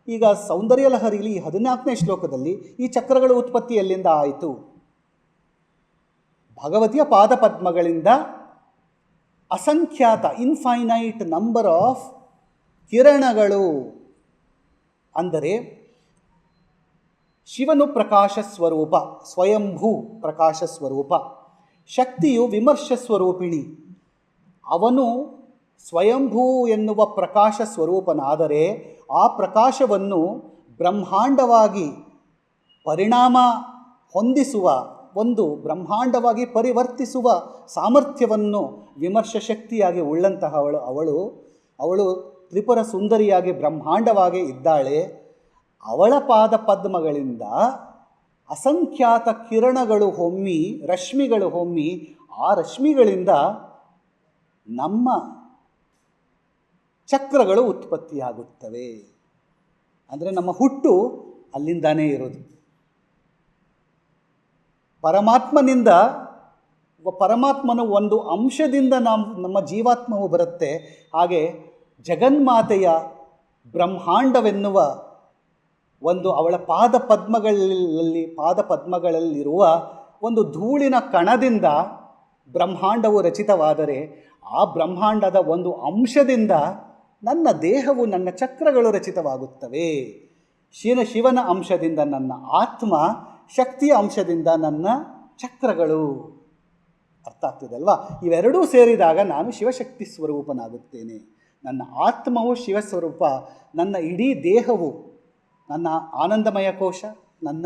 ಈಗ ಸೌಂದರ್ಯ ಲಹರಿಯಲ್ಲಿ 14ನೇ ಶ್ಲೋಕದಲ್ಲಿ ಈ ಚಕ್ರಗಳ ಉತ್ಪತ್ತಿ ಎಲ್ಲಿಂದ ಆಯಿತು? ಭಗವತಿಯ ಪಾದಪದ್ಮಗಳಿಂದ ಅಸಂಖ್ಯಾತ ಇನ್ಫೈನೈಟ್ ನಂಬರ್ ಆಫ್ ಕಿರಣಗಳು. ಅಂದರೆ ಶಿವನು ಪ್ರಕಾಶ ಸ್ವರೂಪ, ಸ್ವಯಂಭೂ ಪ್ರಕಾಶ ಸ್ವರೂಪ. ಶಕ್ತಿಯು ವಿಮರ್ಶ ಸ್ವರೂಪಿಣಿ. ಅವನು ಸ್ವಯಂಭೂ ಎನ್ನುವ ಪ್ರಕಾಶ ಸ್ವರೂಪನಾದರೆ ಆ ಪ್ರಕಾಶವನ್ನು ಬ್ರಹ್ಮಾಂಡವಾಗಿ ಪರಿಣಾಮ ಹೊಂದಿಸುವ, ಒಂದು ಬ್ರಹ್ಮಾಂಡವಾಗಿ ಪರಿವರ್ತಿಸುವ ಸಾಮರ್ಥ್ಯವನ್ನು ವಿಮರ್ಶ ಶಕ್ತಿಯಾಗಿ ಉಳ್ಳಂತಹ ಅವಳು ತ್ರಿಪುರ ಸುಂದರಿಯಾಗಿ ಬ್ರಹ್ಮಾಂಡವಾಗಿ ಇದ್ದಾಳೆ. ಅವಳ ಪಾದ ಪದ್ಮಗಳಿಂದ ಅಸಂಖ್ಯಾತ ಕಿರಣಗಳು ಹೊಮ್ಮಿ, ರಶ್ಮಿಗಳು ಹೊಮ್ಮಿ, ಆ ರಶ್ಮಿಗಳಿಂದ ನಮ್ಮ ಚಕ್ರಗಳು ಉತ್ಪತ್ತಿಯಾಗುತ್ತವೆ. ಅಂದರೆ ನಮ್ಮ ಹುಟ್ಟು ಅಲ್ಲಿಂದಾನೇ ಇರೋದು. ಪರಮಾತ್ಮನ ಒಂದು ಅಂಶದಿಂದ ನಮ್ಮ ಜೀವಾತ್ಮವು ಬರುತ್ತೆ. ಹಾಗೆ ಜಗನ್ಮಾತೆಯ ಬ್ರಹ್ಮಾಂಡವೆನ್ನುವ ಒಂದು ಅವಳ ಪಾದಪದ್ಮಗಳಲ್ಲಿರುವ ಒಂದು ಧೂಳಿನ ಕಣದಿಂದ ಬ್ರಹ್ಮಾಂಡವು ರಚಿತವಾದರೆ, ಆ ಬ್ರಹ್ಮಾಂಡದ ಒಂದು ಅಂಶದಿಂದ ನನ್ನ ದೇಹವು, ನನ್ನ ಚಕ್ರಗಳು ರಚಿತವಾಗುತ್ತವೆ. ಶಿವನ ಅಂಶದಿಂದ ನನ್ನ ಆತ್ಮ, ಶಕ್ತಿಯ ಅಂಶದಿಂದ ನನ್ನ ಚಕ್ರಗಳು. ಅರ್ಥ ಆಗ್ತಿದೆ ಅಲ್ವಾ? ಇವೆರಡೂ ಸೇರಿದಾಗ ನಾನು ಶಿವಶಕ್ತಿ ಸ್ವರೂಪನಾಗುತ್ತೇನೆ. ನನ್ನ ಆತ್ಮವು ಶಿವಸ್ವರೂಪ, ನನ್ನ ಇಡೀ ದೇಹವು, ನನ್ನ ಆನಂದಮಯ ಕೋಶ, ನನ್ನ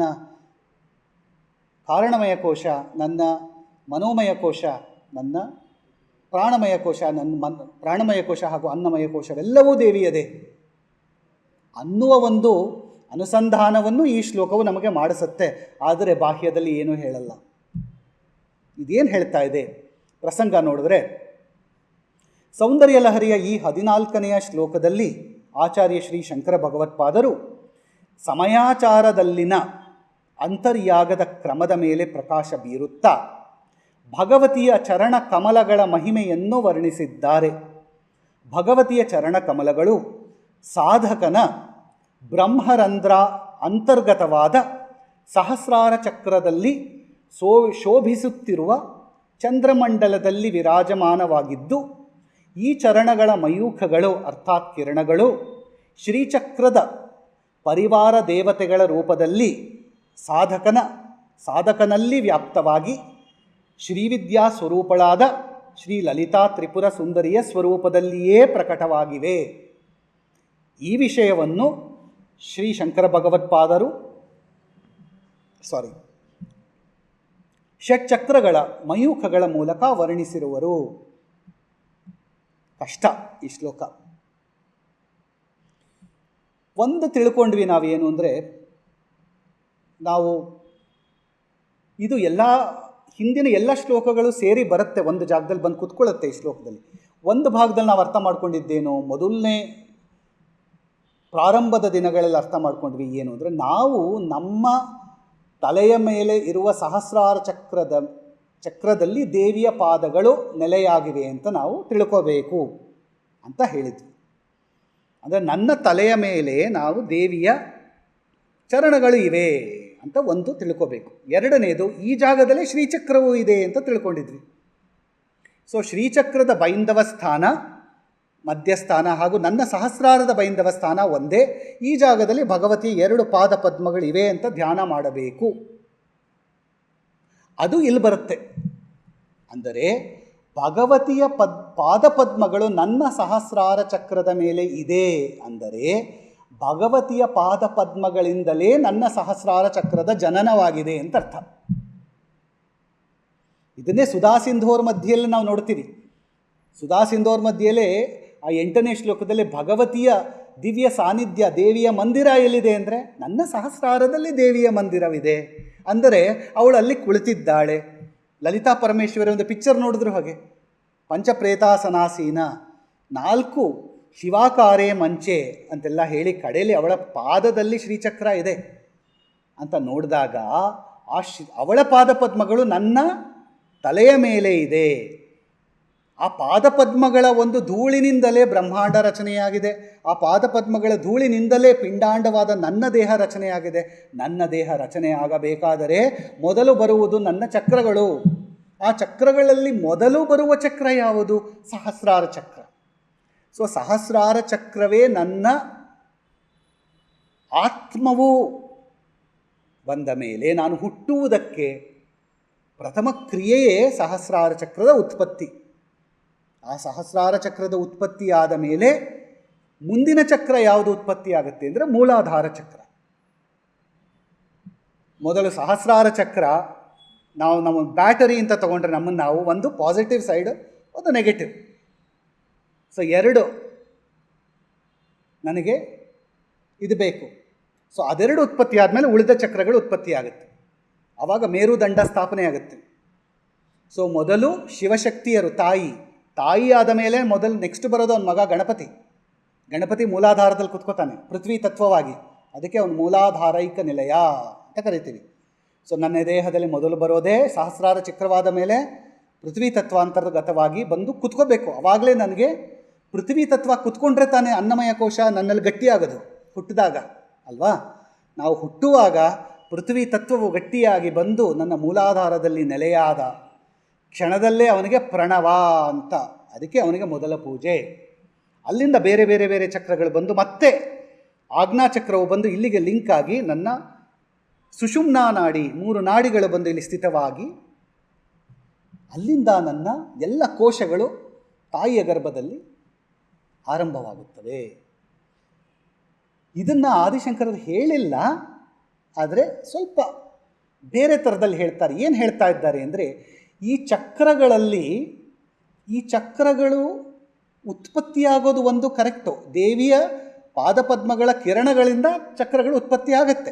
ಕಾರಣಮಯ ಕೋಶ, ನನ್ನ ಮನೋಮಯ ಕೋಶ, ನನ್ನ ಪ್ರಾಣಮಯ ಕೋಶ, ಪ್ರಾಣಮಯ ಕೋಶ ಹಾಗೂ ಅನ್ನಮಯ ಕೋಶವೆಲ್ಲವೂ ದೇವಿಯದೇ ಅನ್ನುವ ಒಂದು ಅನುಸಂಧಾನವನ್ನು ಈ ಶ್ಲೋಕವು ನಮಗೆ ಮಾಡಿಸುತ್ತೆ. ಆದರೆ ಬಾಹ್ಯದಲ್ಲಿ ಏನೂ ಹೇಳಲ್ಲ. ಇದೇನು ಹೇಳ್ತಾ ಇದೆ ಪ್ರಸಂಗ ನೋಡಿದ್ರೆ, ಸೌಂದರ್ಯ ಲಹರಿಯ ಈ 14ನೆಯ ಶ್ಲೋಕದಲ್ಲಿ ಆಚಾರ್ಯ ಶ್ರೀ ಶಂಕರ ಭಗವತ್ಪಾದರು ಸಮಯಾಚಾರದಲ್ಲಿನ ಅಂತರ್ಯಾಗದ ಕ್ರಮದ ಮೇಲೆ ಪ್ರಕಾಶ ಬೀರುತ್ತಾ ಭಗವತಿಯ ಚರಣ ಕಮಲಗಳ ಮಹಿಮೆಯನ್ನು ವರ್ಣಿಸಿದ್ದಾರೆ. ಭಗವತಿಯ ಚರಣ ಕಮಲಗಳು ಸಾಧಕನ ಬ್ರಹ್ಮರಂಧ್ರ ಅಂತರ್ಗತವಾದ ಸಹಸ್ರಾರ ಚಕ್ರದಲ್ಲಿ ಶೋಭಿಸುತ್ತಿರುವ ಚಂದ್ರಮಂಡಲದಲ್ಲಿ ವಿರಾಜಮಾನವಾಗಿದ್ದು, ಈ ಚರಣಗಳ ಮಯೂಖಗಳು ಅರ್ಥಾತ್ ಕಿರಣಗಳು ಶ್ರೀಚಕ್ರದ ಪರಿವಾರ ದೇವತೆಗಳ ರೂಪದಲ್ಲಿ ಸಾಧಕನಲ್ಲಿ ವ್ಯಾಪ್ತವಾಗಿ ಶ್ರೀವಿದ್ಯಾ ಸ್ವರೂಪಳಾದ ಶ್ರೀ ಲಲಿತಾ ತ್ರಿಪುರ ಸುಂದರಿಯ ಸ್ವರೂಪದಲ್ಲಿಯೇ ಪ್ರಕಟವಾಗಿವೆ. ಈ ವಿಷಯವನ್ನು ಶ್ರೀ ಶಂಕರ ಭಗವತ್ಪಾದರು ಷಟ್ಚಕ್ರಗಳ ಮಯೂಖಗಳ ಮೂಲಕ ವರ್ಣಿಸಿರುವರು. ಕಷ್ಟ ಈ ಶ್ಲೋಕ. ಒಂದು ತಿಳ್ಕೊಂಡ್ವಿ ನಾವೇನು ಅಂದರೆ, ನಾವು ಇದು ಎಲ್ಲ ಹಿಂದಿನ ಎಲ್ಲ ಶ್ಲೋಕಗಳು ಸೇರಿ ಬರುತ್ತೆ, ಒಂದು ಜಾಗದಲ್ಲಿ ಬಂದು ಕುತ್ಕೊಳ್ಳುತ್ತೆ ಈ ಶ್ಲೋಕದಲ್ಲಿ. ಒಂದು ಭಾಗದಲ್ಲಿ ನಾವು ಅರ್ಥ ಮಾಡ್ಕೊಂಡಿದ್ದೇನು, ಮೊದಲನೇ ಪ್ರಾರಂಭದ ದಿನಗಳಲ್ಲಿ ಅರ್ಥ ಮಾಡ್ಕೊಂಡ್ವಿ ಏನು ಅಂದರೆ, ನಾವು ನಮ್ಮ ತಲೆಯ ಮೇಲೆ ಇರುವ ಸಹಸ್ರಾರ ಚಕ್ರದಲ್ಲಿ ದೇವಿಯ ಪಾದಗಳು ನೆಲೆಯಾಗಿವೆ ಅಂತ ನಾವು ತಿಳ್ಕೋಬೇಕು ಅಂತ ಹೇಳಿದ್ವಿ. ಅಂದರೆ ನನ್ನ ತಲೆಯ ಮೇಲೆ ನಾವು ದೇವಿಯ ಚರಣಗಳು ಇವೆ ಅಂತ ಒಂದು ತಿಳ್ಕೋಬೇಕು. ಎರಡನೇದು, ಈ ಜಾಗದಲ್ಲೇ ಶ್ರೀಚಕ್ರವೂ ಇದೆ ಅಂತ ತಿಳ್ಕೊಂಡಿದ್ವಿ. ಸೊ ಶ್ರೀಚಕ್ರದ ಬೈಂದವ ಸ್ಥಾನ, ಮಧ್ಯಸ್ಥಾನ ಹಾಗೂ ನನ್ನ ಸಹಸ್ರಾರದ ಬೈಂದವ ಸ್ಥಾನ ಒಂದೇ. ಈ ಜಾಗದಲ್ಲಿ ಭಗವತಿಯ 2 ಪಾದ ಪದ್ಮಗಳಿವೆ ಅಂತ ಧ್ಯಾನ ಮಾಡಬೇಕು. ಅದು ಇಲ್ಲಿ ಬರುತ್ತೆ. ಅಂದರೆ ಭಗವತಿಯ ಪಾದಪದ್ಮಗಳು ನನ್ನ ಸಹಸ್ರಾರ ಚಕ್ರದ ಮೇಲೆ ಇದೆ ಅಂದರೆ ಭಗವತಿಯ ಪಾದಪದ್ಮಗಳಿಂದಲೇ ನನ್ನ ಸಹಸ್ರಾರ ಚಕ್ರದ ಜನನವಾಗಿದೆ ಅಂತ ಅರ್ಥ. ಇದನ್ನೇ ಸುಧಾಸಿಂಧೋರ್ ಮಧ್ಯೆಯಲ್ಲಿ ನಾವು ನೋಡ್ತೀವಿ. ಸುಧಾಸಿಂಧೋರ್ ಮಧ್ಯೆಯಲ್ಲೇ ಆ 8ನೇ ಶ್ಲೋಕದಲ್ಲಿ ಭಗವತಿಯ ದಿವ್ಯ ಸಾನ್ನಿಧ್ಯ, ದೇವಿಯ ಮಂದಿರ ಎಲ್ಲಿದೆ ಅಂದರೆ ನನ್ನ ಸಹಸ್ರಾರದಲ್ಲಿ ದೇವಿಯ ಮಂದಿರವಿದೆ. ಅಂದರೆ ಅವಳು ಅಲ್ಲಿ ಕುಳಿತಿದ್ದಾಳೆ. ಲಲಿತಾ ಪರಮೇಶ್ವರಿ ಒಂದು ಪಿಕ್ಚರ್ ನೋಡಿದ್ರು ಹಾಗೆ, ಪಂಚಪ್ರೇತಾಸನಾಸೀನ, 4 ಶಿವಾಕಾರೇ ಮಂಚೆ ಅಂತೆಲ್ಲ ಹೇಳಿ ಕಡೆಯಲ್ಲಿ ಅವಳ ಪಾದದಲ್ಲಿ ಶ್ರೀಚಕ್ರ ಇದೆ ಅಂತ ನೋಡಿದಾಗ ಅವಳ ಪಾದಪದ್ಮಗಳು ನನ್ನ ತಲೆಯ ಮೇಲೆ ಇದೆ. ಆ ಪಾದಪದ್ಮಗಳ ಒಂದು ಧೂಳಿನಿಂದಲೇ ಬ್ರಹ್ಮಾಂಡ ರಚನೆಯಾಗಿದೆ. ಆ ಪಾದಪದ್ಮಗಳ ಧೂಳಿನಿಂದಲೇ ಪಿಂಡಾಂಡವಾದ ನನ್ನ ದೇಹ ರಚನೆಯಾಗಿದೆ. ನನ್ನ ದೇಹ ರಚನೆ ಆಗಬೇಕಾದರೆ ಮೊದಲು ಬರುವುದು ನನ್ನ ಚಕ್ರಗಳು. ಆ ಚಕ್ರಗಳಲ್ಲಿ ಮೊದಲು ಬರುವ ಚಕ್ರ ಯಾವುದು? ಸಹಸ್ರಾರ ಚಕ್ರ. ಸೊ ಸಹಸ್ರಾರ ಚಕ್ರವೇ ನನ್ನ ಆತ್ಮವು ಬಂದ ಮೇಲೆ ನಾನು ಹುಟ್ಟುವುದಕ್ಕೆ ಪ್ರಥಮ ಕ್ರಿಯೆಯೇ ಸಹಸ್ರಾರ ಚಕ್ರದ ಉತ್ಪತ್ತಿ. ಆ ಸಹಸ್ರಾರ ಚಕ್ರದ ಉತ್ಪತ್ತಿಯಾದ ಮೇಲೆ ಮುಂದಿನ ಚಕ್ರ ಯಾವುದು ಉತ್ಪತ್ತಿ ಆಗುತ್ತೆ ಅಂದರೆ ಮೂಲಾಧಾರ ಚಕ್ರ. ಮೊದಲು ಸಹಸ್ರಾರ ಚಕ್ರ, ನಾವು ನಮ್ಮ ಬ್ಯಾಟರಿ ಅಂತ ತೊಗೊಂಡ್ರೆ ನಮ್ಮನ್ನು ನಾವು ಒಂದು ಪಾಸಿಟಿವ್ ಸೈಡ್, ಒಂದು ನೆಗೆಟಿವ್. ಸೊ 2 ನನಗೆ ಇದು ಬೇಕು. ಸೊ ಅದೆರಡು ಉತ್ಪತ್ತಿ ಆದಮೇಲೆ ಉಳಿದ ಚಕ್ರಗಳು ಉತ್ಪತ್ತಿ ಆಗುತ್ತೆ. ಆವಾಗ ಮೇರುದಂಡ ಸ್ಥಾಪನೆ ಆಗುತ್ತೆ. ಸೊ ಮೊದಲು ಶಿವಶಕ್ತಿಯರು ತಾಯಿ ಆದ ಮೇಲೆ ಮೊದಲು ನೆಕ್ಸ್ಟ್ ಬರೋದು ಅವನ ಮಗ ಗಣಪತಿ. ಗಣಪತಿ ಮೂಲಾಧಾರದಲ್ಲಿ ಕುತ್ಕೋತಾನೆ ಪೃಥ್ವಿ ತತ್ವವಾಗಿ. ಅದಕ್ಕೆ ಅವನು ಮೂಲಾಧಾರೈಕ ನಿಲಯ ಅಂತ ಕರಿತೀವಿ. ಸೊ ನನ್ನ ದೇಹದಲ್ಲಿ ಮೊದಲು ಬರೋದೇ ಸಹಸ್ರಾರ ಚಕ್ರವಾದ ಮೇಲೆ ಪೃಥ್ವಿ ತತ್ವಾಂತರ್ಗತವಾಗಿ ಬಂದು ಕುತ್ಕೋಬೇಕು. ಆವಾಗಲೇ ನನಗೆ ಪೃಥ್ವಿ ತತ್ವ ಕುತ್ಕೊಂಡ್ರೆ ತಾನೇ ಅನ್ನಮಯ ಕೋಶ ನನ್ನಲ್ಲಿ ಗಟ್ಟಿಯಾಗೋದು ಹುಟ್ಟಿದಾಗ ಅಲ್ವಾ. ನಾವು ಹುಟ್ಟುವಾಗ ಪೃಥ್ವಿ ತತ್ವವು ಗಟ್ಟಿಯಾಗಿ ಬಂದು ನನ್ನ ಮೂಲಾಧಾರದಲ್ಲಿ ನೆಲೆಯಾದ ಕ್ಷಣದಲ್ಲೇ ಅವನಿಗೆ ಪ್ರಣವ ಅಂತ. ಅದಕ್ಕೆ ಅವನಿಗೆ ಮೊದಲ ಪೂಜೆ. ಅಲ್ಲಿಂದ ಬೇರೆ ಬೇರೆ ಬೇರೆ ಚಕ್ರಗಳು ಬಂದು ಮತ್ತೆ ಆಜ್ಞಾಚಕ್ರವು ಬಂದು ಇಲ್ಲಿಗೆ ಲಿಂಕ್ ಆಗಿ ನನ್ನ ಸುಷುಮ್ನಾ ನಾಡಿ 3 ನಾಡಿಗಳು ಬಂದು ಇಲ್ಲಿ ಸ್ಥಿತವಾಗಿ ಅಲ್ಲಿಂದ ನನ್ನ ಎಲ್ಲ ಕೋಶಗಳು ತಾಯಿಯ ಗರ್ಭದಲ್ಲಿ ಆರಂಭವಾಗುತ್ತವೆ. ಇದನ್ನು ಆದಿಶಂಕರರು ಹೇಳಿಲ್ಲ, ಆದರೆ ಸ್ವಲ್ಪ ಬೇರೆ ಥರದಲ್ಲಿ ಹೇಳ್ತಾರೆ. ಏನು ಹೇಳ್ತಾ ಇದ್ದಾರೆ ಅಂದರೆ, ಈ ಚಕ್ರಗಳು ಉತ್ಪತ್ತಿಯಾಗೋದು ಒಂದು ಕರೆಕ್ಟು. ದೇವಿಯ ಪಾದಪದ್ಮಗಳ ಕಿರಣಗಳಿಂದ ಚಕ್ರಗಳು ಉತ್ಪತ್ತಿ ಆಗುತ್ತೆ.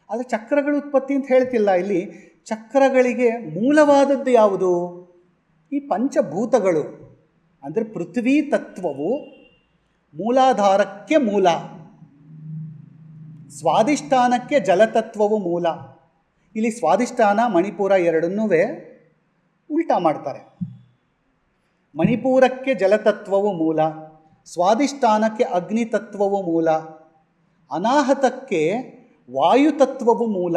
ಆದರೆ ಚಕ್ರಗಳು ಉತ್ಪತ್ತಿ ಅಂತ ಹೇಳ್ತಿಲ್ಲ ಇಲ್ಲಿ. ಚಕ್ರಗಳಿಗೆ ಮೂಲವಾದದ್ದು ಯಾವುದು? ಈ ಪಂಚಭೂತಗಳು. ಅಂದರೆ ಪೃಥ್ವಿ ತತ್ವವು ಮೂಲಾಧಾರಕ್ಕೆ ಮೂಲ, ಸ್ವಾಧಿಷ್ಠಾನಕ್ಕೆ ಜಲತತ್ವವು ಮೂಲ. ಇಲ್ಲಿ ಸ್ವಾಧಿಷ್ಠಾನ ಮಣಿಪುರ ಎರಡನ್ನೂ ಉಲ್ಟಾ ಮಾಡ್ತಾರೆ. ಮಣಿಪೂರಕ್ಕೆ ಜಲತತ್ವವು ಮೂಲ, ಸ್ವಾಧಿಷ್ಠಾನಕ್ಕೆ ಅಗ್ನಿತತ್ವವು ಮೂಲ, ಅನಾಹತಕ್ಕೆ ವಾಯುತತ್ವವು ಮೂಲ,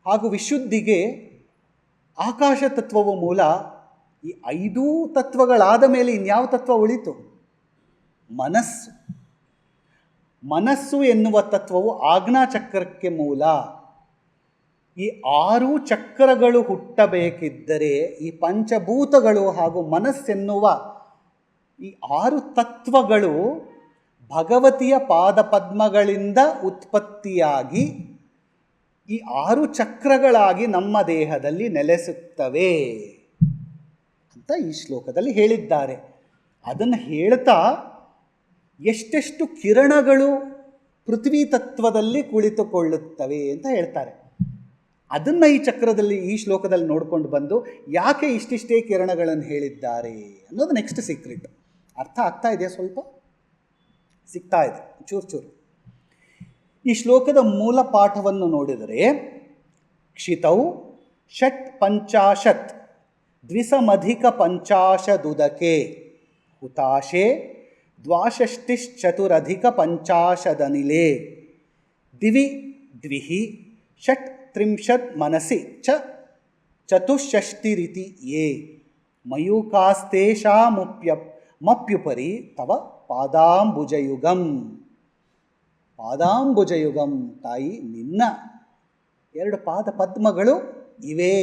ಹಾಗೂ ವಿಶುದ್ಧಿಗೆ ಆಕಾಶ ತತ್ವವು ಮೂಲ. ಈ 5 ತತ್ವಗಳಾದ ಮೇಲೆ ಇನ್ಯಾವ ತತ್ವ ಉಳಿತು? ಮನಸ್ಸು ಎನ್ನುವ ತತ್ವವು ಆಜ್ಞಾಚಕ್ರಕ್ಕೆ ಮೂಲ. ಈ 6 ಚಕ್ರಗಳು ಹುಟ್ಟಬೇಕಿದ್ದರೆ ಈ ಪಂಚಭೂತಗಳು ಹಾಗೂ ಮನಸ್ಸೆನ್ನುವ ಈ 6 ತತ್ವಗಳು ಭಗವತಿಯ ಪಾದಪದ್ಮಗಳಿಂದ ಉತ್ಪತ್ತಿಯಾಗಿ ಈ 6 ಚಕ್ರಗಳಾಗಿ ನಮ್ಮ ದೇಹದಲ್ಲಿ ನೆಲೆಸುತ್ತವೆ ಅಂತ ಈ ಶ್ಲೋಕದಲ್ಲಿ ಹೇಳಿದ್ದಾರೆ. ಅದನ್ನು ಹೇಳ್ತಾ ಎಷ್ಟೆಷ್ಟು ಕಿರಣಗಳು ಪೃಥ್ವಿ ತತ್ವದಲ್ಲಿ ಕುಳಿತುಕೊಳ್ಳುತ್ತವೆ ಅಂತ ಹೇಳ್ತಾರೆ. ಅದನ್ನು ಈ ಚಕ್ರದಲ್ಲಿ, ಈ ಶ್ಲೋಕದಲ್ಲಿ ನೋಡ್ಕೊಂಡು ಬಂದು ಯಾಕೆ ಇಷ್ಟಿಷ್ಟೇ ಕಿರಣಗಳನ್ನು ಹೇಳಿದ್ದಾರೆ ಅನ್ನೋದು ನೆಕ್ಸ್ಟ್ ಸೀಕ್ರೆಟ್. ಅರ್ಥ ಆಗ್ತಾ ಇದೆಯಾ? ಸ್ವಲ್ಪ ಸಿಗ್ತಾ ಇದೆ ಚೂರು ಚೂರು. ಈ ಶ್ಲೋಕದ ಮೂಲ ಪಾಠವನ್ನು ನೋಡಿದರೆ ಕ್ಷಿತೌ ಷಟ್ ಪಂಚಾಶತ್ ದ್ವಿಸಮಧಿಕ ಪಂಚಾಶದುದಕೆ ಹುತಾಶೆ ದ್ವಾಷಷ್ಟಿಶ್ಚತುರಧಿಕ ಪಂಚಾಶದನಿಲೆ ದಿವಿ ದ್ವಿಹಿ ಷಟ್ ತ್ರಿಂಶತ್ ಮನಸಿ ಚ ಚತುಷ್ಷಷ್ಟಿರಿತಿ ಯೇ ಮಯೂಖಾಸ್ತೇಷಾಮಪ್ಯುಪರಿ ತವ ಪಾದಾಂಬುಜಯುಗಂ. ಪಾದಾಂಬುಜಯುಗಂ, ತಾಯಿ ನಿನ್ನ 2 ಪಾದ ಪದ್ಮಗಳು ಇವೆ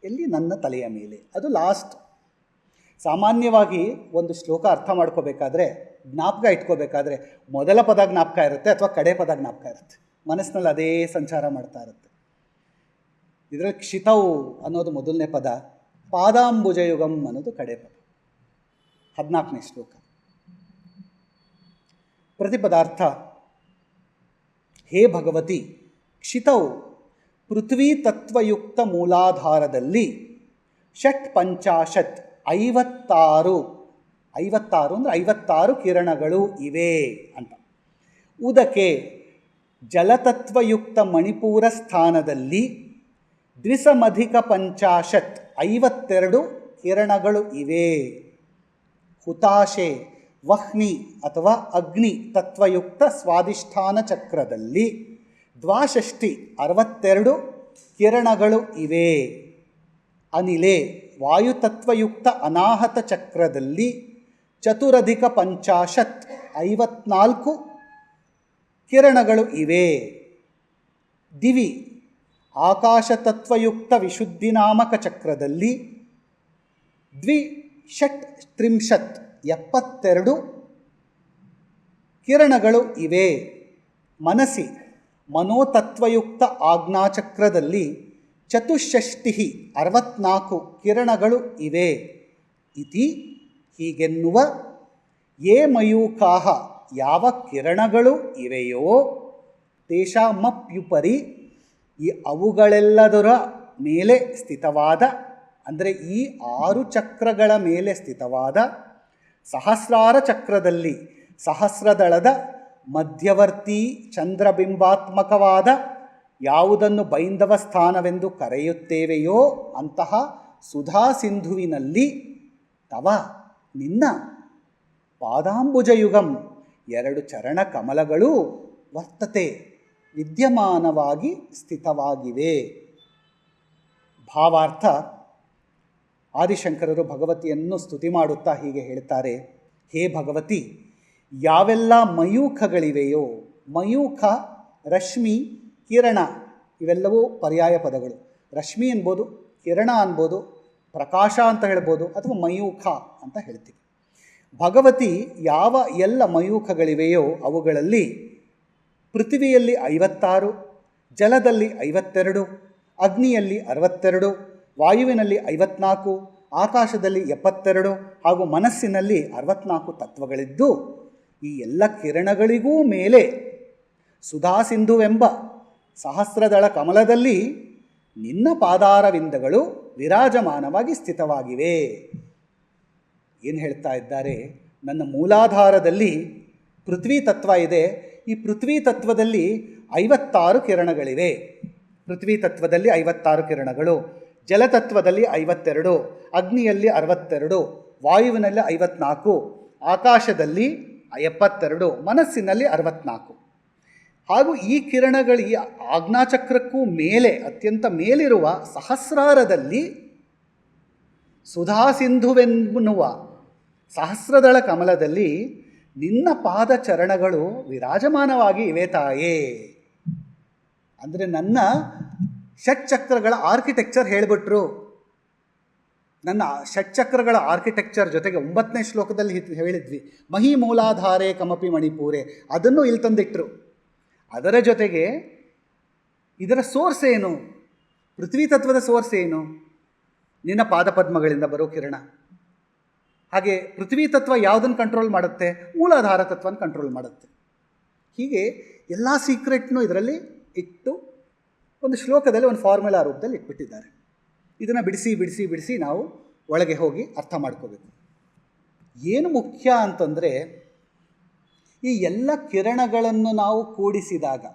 ಎಲ್ಲಿ? ನನ್ನ ತಲೆಯ ಮೇಲೆ. ಅದು ಲಾಸ್ಟ್. ಸಾಮಾನ್ಯವಾಗಿ ಒಂದು ಶ್ಲೋಕ ಅರ್ಥ ಮಾಡ್ಕೋಬೇಕಾದ್ರೆ, ಜ್ಞಾಪಕ ಇಟ್ಕೋಬೇಕಾದ್ರೆ ಮೊದಲ ಪದ ಜ್ಞಾಪಕ ಇರುತ್ತೆ ಅಥವಾ ಕಡೆ ಪದ ಜ್ಞಾಪಕ ಇರುತ್ತೆ. ಮನಸ್ಸಿನಲ್ಲಿ ಅದೇ ಸಂಚಾರ ಮಾಡ್ತಾ ಇರುತ್ತೆ. ಇದರಲ್ಲಿ ಕ್ಷಿತೌ ಅನ್ನೋದು ಮೊದಲನೇ ಪದ, ಪಾದಾಂಬುಜಯುಗಂ ಅನ್ನೋದು ಕಡೆ ಪದ. 14ನೇ ಶ್ಲೋಕ. ಪ್ರತಿಪದಾರ್ಥ: ಹೇ ಭಗವತಿ, ಕ್ಷಿತೌ ಪೃಥ್ವಿ ತತ್ವಯುಕ್ತ ಮೂಲಾಧಾರದಲ್ಲಿ ಷಟ್ ಪಂಚಾಶತ್ 56 ಅಂದರೆ 56 ಕಿರಣಗಳು ಇವೆ ಅಂತ. ಉದಕೆ ಜಲತತ್ವಯುಕ್ತ ಮಣಿಪೂರ ಸ್ಥಾನದಲ್ಲಿ ದ್ವಿಸಮಧಿಕ ಪಂಚಾಶತ್ 52 ಕಿರಣಗಳು ಇವೆ. ಹುತಾಶೆ ವಹ್ನಿ ಅಥವಾ ಅಗ್ನಿ ತತ್ವಯುಕ್ತ ಸ್ವಾಧಿಷ್ಠಾನ ಚಕ್ರದಲ್ಲಿ ದ್ವಾಷಷ್ಟಿ 62 ಕಿರಣಗಳು ಇವೆ. ಅನಿಲೆ ವಾಯುತತ್ವಯುಕ್ತ ಅನಾಹತ ಚಕ್ರದಲ್ಲಿ ಚತುರಧಿಕ ಪಂಚಾಶತ್ 54 ಕಿರಣಗಳು ಇವೆ. ದಿವಿ ಆಕಾಶತತ್ವಯುಕ್ತ ವಿಶುದ್ಧಿನಾಮಕ ಚಕ್ರದಲ್ಲಿ ದ್ವಿಷಟ್ ತ್ರಿಂಶತ್ 72 ಕಿರಣಗಳು ಇವೆ. ಮನಸಿ ಮನೋತತ್ವಯುಕ್ತ ಆಜ್ಞಾಚಕ್ರದಲ್ಲಿ ಚತುಷ್ಷಷ್ಟಿ 64 ಕಿರಣಗಳು ಇವೆ. ಇತಿ ಹೀಗೆನ್ನುವ ಯೇ ಮಯೂಖಾಃ ಯಾವ ಕಿರಣಗಳು ಇವೆಯೋ ತೇಷಾಮಪ್ಯುಪರಿ ಈ ಅವುಗಳೆಲ್ಲದರ ಮೇಲೆ ಸ್ಥಿತವಾದ, ಅಂದರೆ ಈ 6 ಚಕ್ರಗಳ ಮೇಲೆ ಸ್ಥಿತವಾದ ಸಹಸ್ರಾರ ಚಕ್ರದಲ್ಲಿ ಸಹಸ್ರದಳದ ಮಧ್ಯವರ್ತಿ ಚಂದ್ರಬಿಂಬಾತ್ಮಕವಾದ ಯಾವುದನ್ನು ಬೈಂದವ ಸ್ಥಾನವೆಂದು ಕರೆಯುತ್ತೇವೆಯೋ ಅಂತಹ ಸುಧಾ ಸಿಂಧುವಿನಲ್ಲಿ ತವ ನಿನ್ನ ಪಾದಾಂಬುಜಯುಗಂ 2 ಚರಣ ಕಮಲಗಳು ವರ್ತತೆ ವಿದ್ಯಮಾನವಾಗಿ ಸ್ಥಿತವಾಗಿವೆ. ಭಾವಾರ್ಥ: ಆದಿಶಂಕರರು ಭಗವತಿಯನ್ನು ಸ್ತುತಿ ಮಾಡುತ್ತಾ ಹೀಗೆ ಹೇಳ್ತಾರೆ. ಹೇ ಭಗವತಿ, ಯಾವೆಲ್ಲ ಮಯೂಖಗಳಿವೆಯೋ, ಮಯೂಖ ರಶ್ಮಿ ಕಿರಣ ಇವೆಲ್ಲವೂ ಪರ್ಯಾಯ ಪದಗಳು. ರಶ್ಮಿ ಅನ್ಬೋದು, ಕಿರಣ ಅನ್ಬೋದು, ಪ್ರಕಾಶ ಅಂತ ಹೇಳ್ಬೋದು, ಅಥವಾ ಮಯೂಖ ಅಂತ ಹೇಳ್ತೀವಿ. ಭಗವತಿ ಯಾವ ಎಲ್ಲ ಮಯೂಖಗಳಿವೆಯೋ ಅವುಗಳಲ್ಲಿ ಪೃಥ್ವಿಯಲ್ಲಿ 56, ಜಲದಲ್ಲಿ 52, ಅಗ್ನಿಯಲ್ಲಿ 62, ವಾಯುವಿನಲ್ಲಿ 54, ಆಕಾಶದಲ್ಲಿ 72 ಹಾಗೂ ಮನಸ್ಸಿನಲ್ಲಿ 64 ತತ್ವಗಳಿದ್ದು ಈ ಎಲ್ಲ ಕಿರಣಗಳಿಗೂ ಮೇಲೆ ಸುಧಾಸಿಂಧುವೆಂಬ ಸಹಸ್ರದಳ ಕಮಲದಲ್ಲಿ ನಿನ್ನ ಪಾದಾರವಿಂದಗಳು ವಿರಾಜಮಾನವಾಗಿ ಸ್ಥಿತವಾಗಿವೆ. ಏನು ಹೇಳ್ತಾ ಇದ್ದಾರೆ? ನನ್ನ ಮೂಲಾಧಾರದಲ್ಲಿ ಪೃಥ್ವಿ ತತ್ವ ಇದೆ. ಈ ಪೃಥ್ವಿ ತತ್ವದಲ್ಲಿ 56 ಕಿರಣಗಳಿವೆ. ಪೃಥ್ವಿ ತತ್ವದಲ್ಲಿ 56 ಕಿರಣಗಳು, ಜಲತತ್ವದಲ್ಲಿ 52, ಅಗ್ನಿಯಲ್ಲಿ 62, ವಾಯುವಿನಲ್ಲಿ 54, ಆಕಾಶದಲ್ಲಿ 72, ಮನಸ್ಸಿನಲ್ಲಿ 64. ಹಾಗೂ ಈ ಕಿರಣಗಳು ಈ ಆಜ್ಞಾಚಕ್ರಕ್ಕೂ ಮೇಲೆ ಅತ್ಯಂತ ಮೇಲಿರುವ ಸಹಸ್ರಾರದಲ್ಲಿ ಸುಧಾಸಿಂಧುವೆನ್ನುವ ಸಹಸ್ರದಳ ಕಮಲದಲ್ಲಿ ನಿನ್ನ ಪಾದ ಚರಣಗಳು ವಿರಾಜಮಾನವಾಗಿ ಇವೆ ತಾಯೇ. ಅಂದರೆ ನನ್ನ ಷಟ್ಚಕ್ರಗಳ ಆರ್ಕಿಟೆಕ್ಚರ್ ಹೇಳಿಬಿಟ್ರು. ನನ್ನ ಷಟ್ಚಕ್ರಗಳ ಆರ್ಕಿಟೆಕ್ಚರ್ ಜೊತೆಗೆ 9ನೇ ಶ್ಲೋಕದಲ್ಲಿ ಹೇಳಿದ್ವಿ, ಮಹಿ ಮೂಲಾಧಾರೆ ಕಮಪಿ ಮಣಿಪೂರೆ, ಅದನ್ನು ಇಲ್ಲಿ ತಂದಿಟ್ಟರು. ಅದರ ಜೊತೆಗೆ ಇದರ ಸೋರ್ಸ್ ಏನು? ಪೃಥ್ವಿ ತತ್ವದ ಸೋರ್ಸ್ ಏನು? ನಿನ್ನ ಪಾದಪದ್ಮಗಳಿಂದ ಬರೋ ಕಿರಣ. ಹಾಗೆ ಪೃಥ್ವಿ ತತ್ವ ಯಾವುದನ್ನು ಕಂಟ್ರೋಲ್ ಮಾಡುತ್ತೆ? ಮೂಲಾಧಾರ ತತ್ವನ ಕಂಟ್ರೋಲ್ ಮಾಡುತ್ತೆ. ಹೀಗೆ ಎಲ್ಲ ಸೀಕ್ರೆಟ್ನೂ ಇದರಲ್ಲಿ ಇಟ್ಟು ಒಂದು ಶ್ಲೋಕದಲ್ಲಿ ಒಂದು ಫಾರ್ಮುಲಾ ರೂಪದಲ್ಲಿ ಇಟ್ಬಿಟ್ಟಿದ್ದಾರೆ. ಇದನ್ನು ಬಿಡಿಸಿ ಬಿಡಿಸಿ ಬಿಡಿಸಿ ನಾವು ಒಳಗೆ ಹೋಗಿ ಅರ್ಥ ಮಾಡ್ಕೋಬೇಕು. ಏನು ಮುಖ್ಯ ಅಂತಂದರೆ, ಈ ಎಲ್ಲ ಕಿರಣಗಳನ್ನು ನಾವು ಕೂಡಿಸಿದಾಗ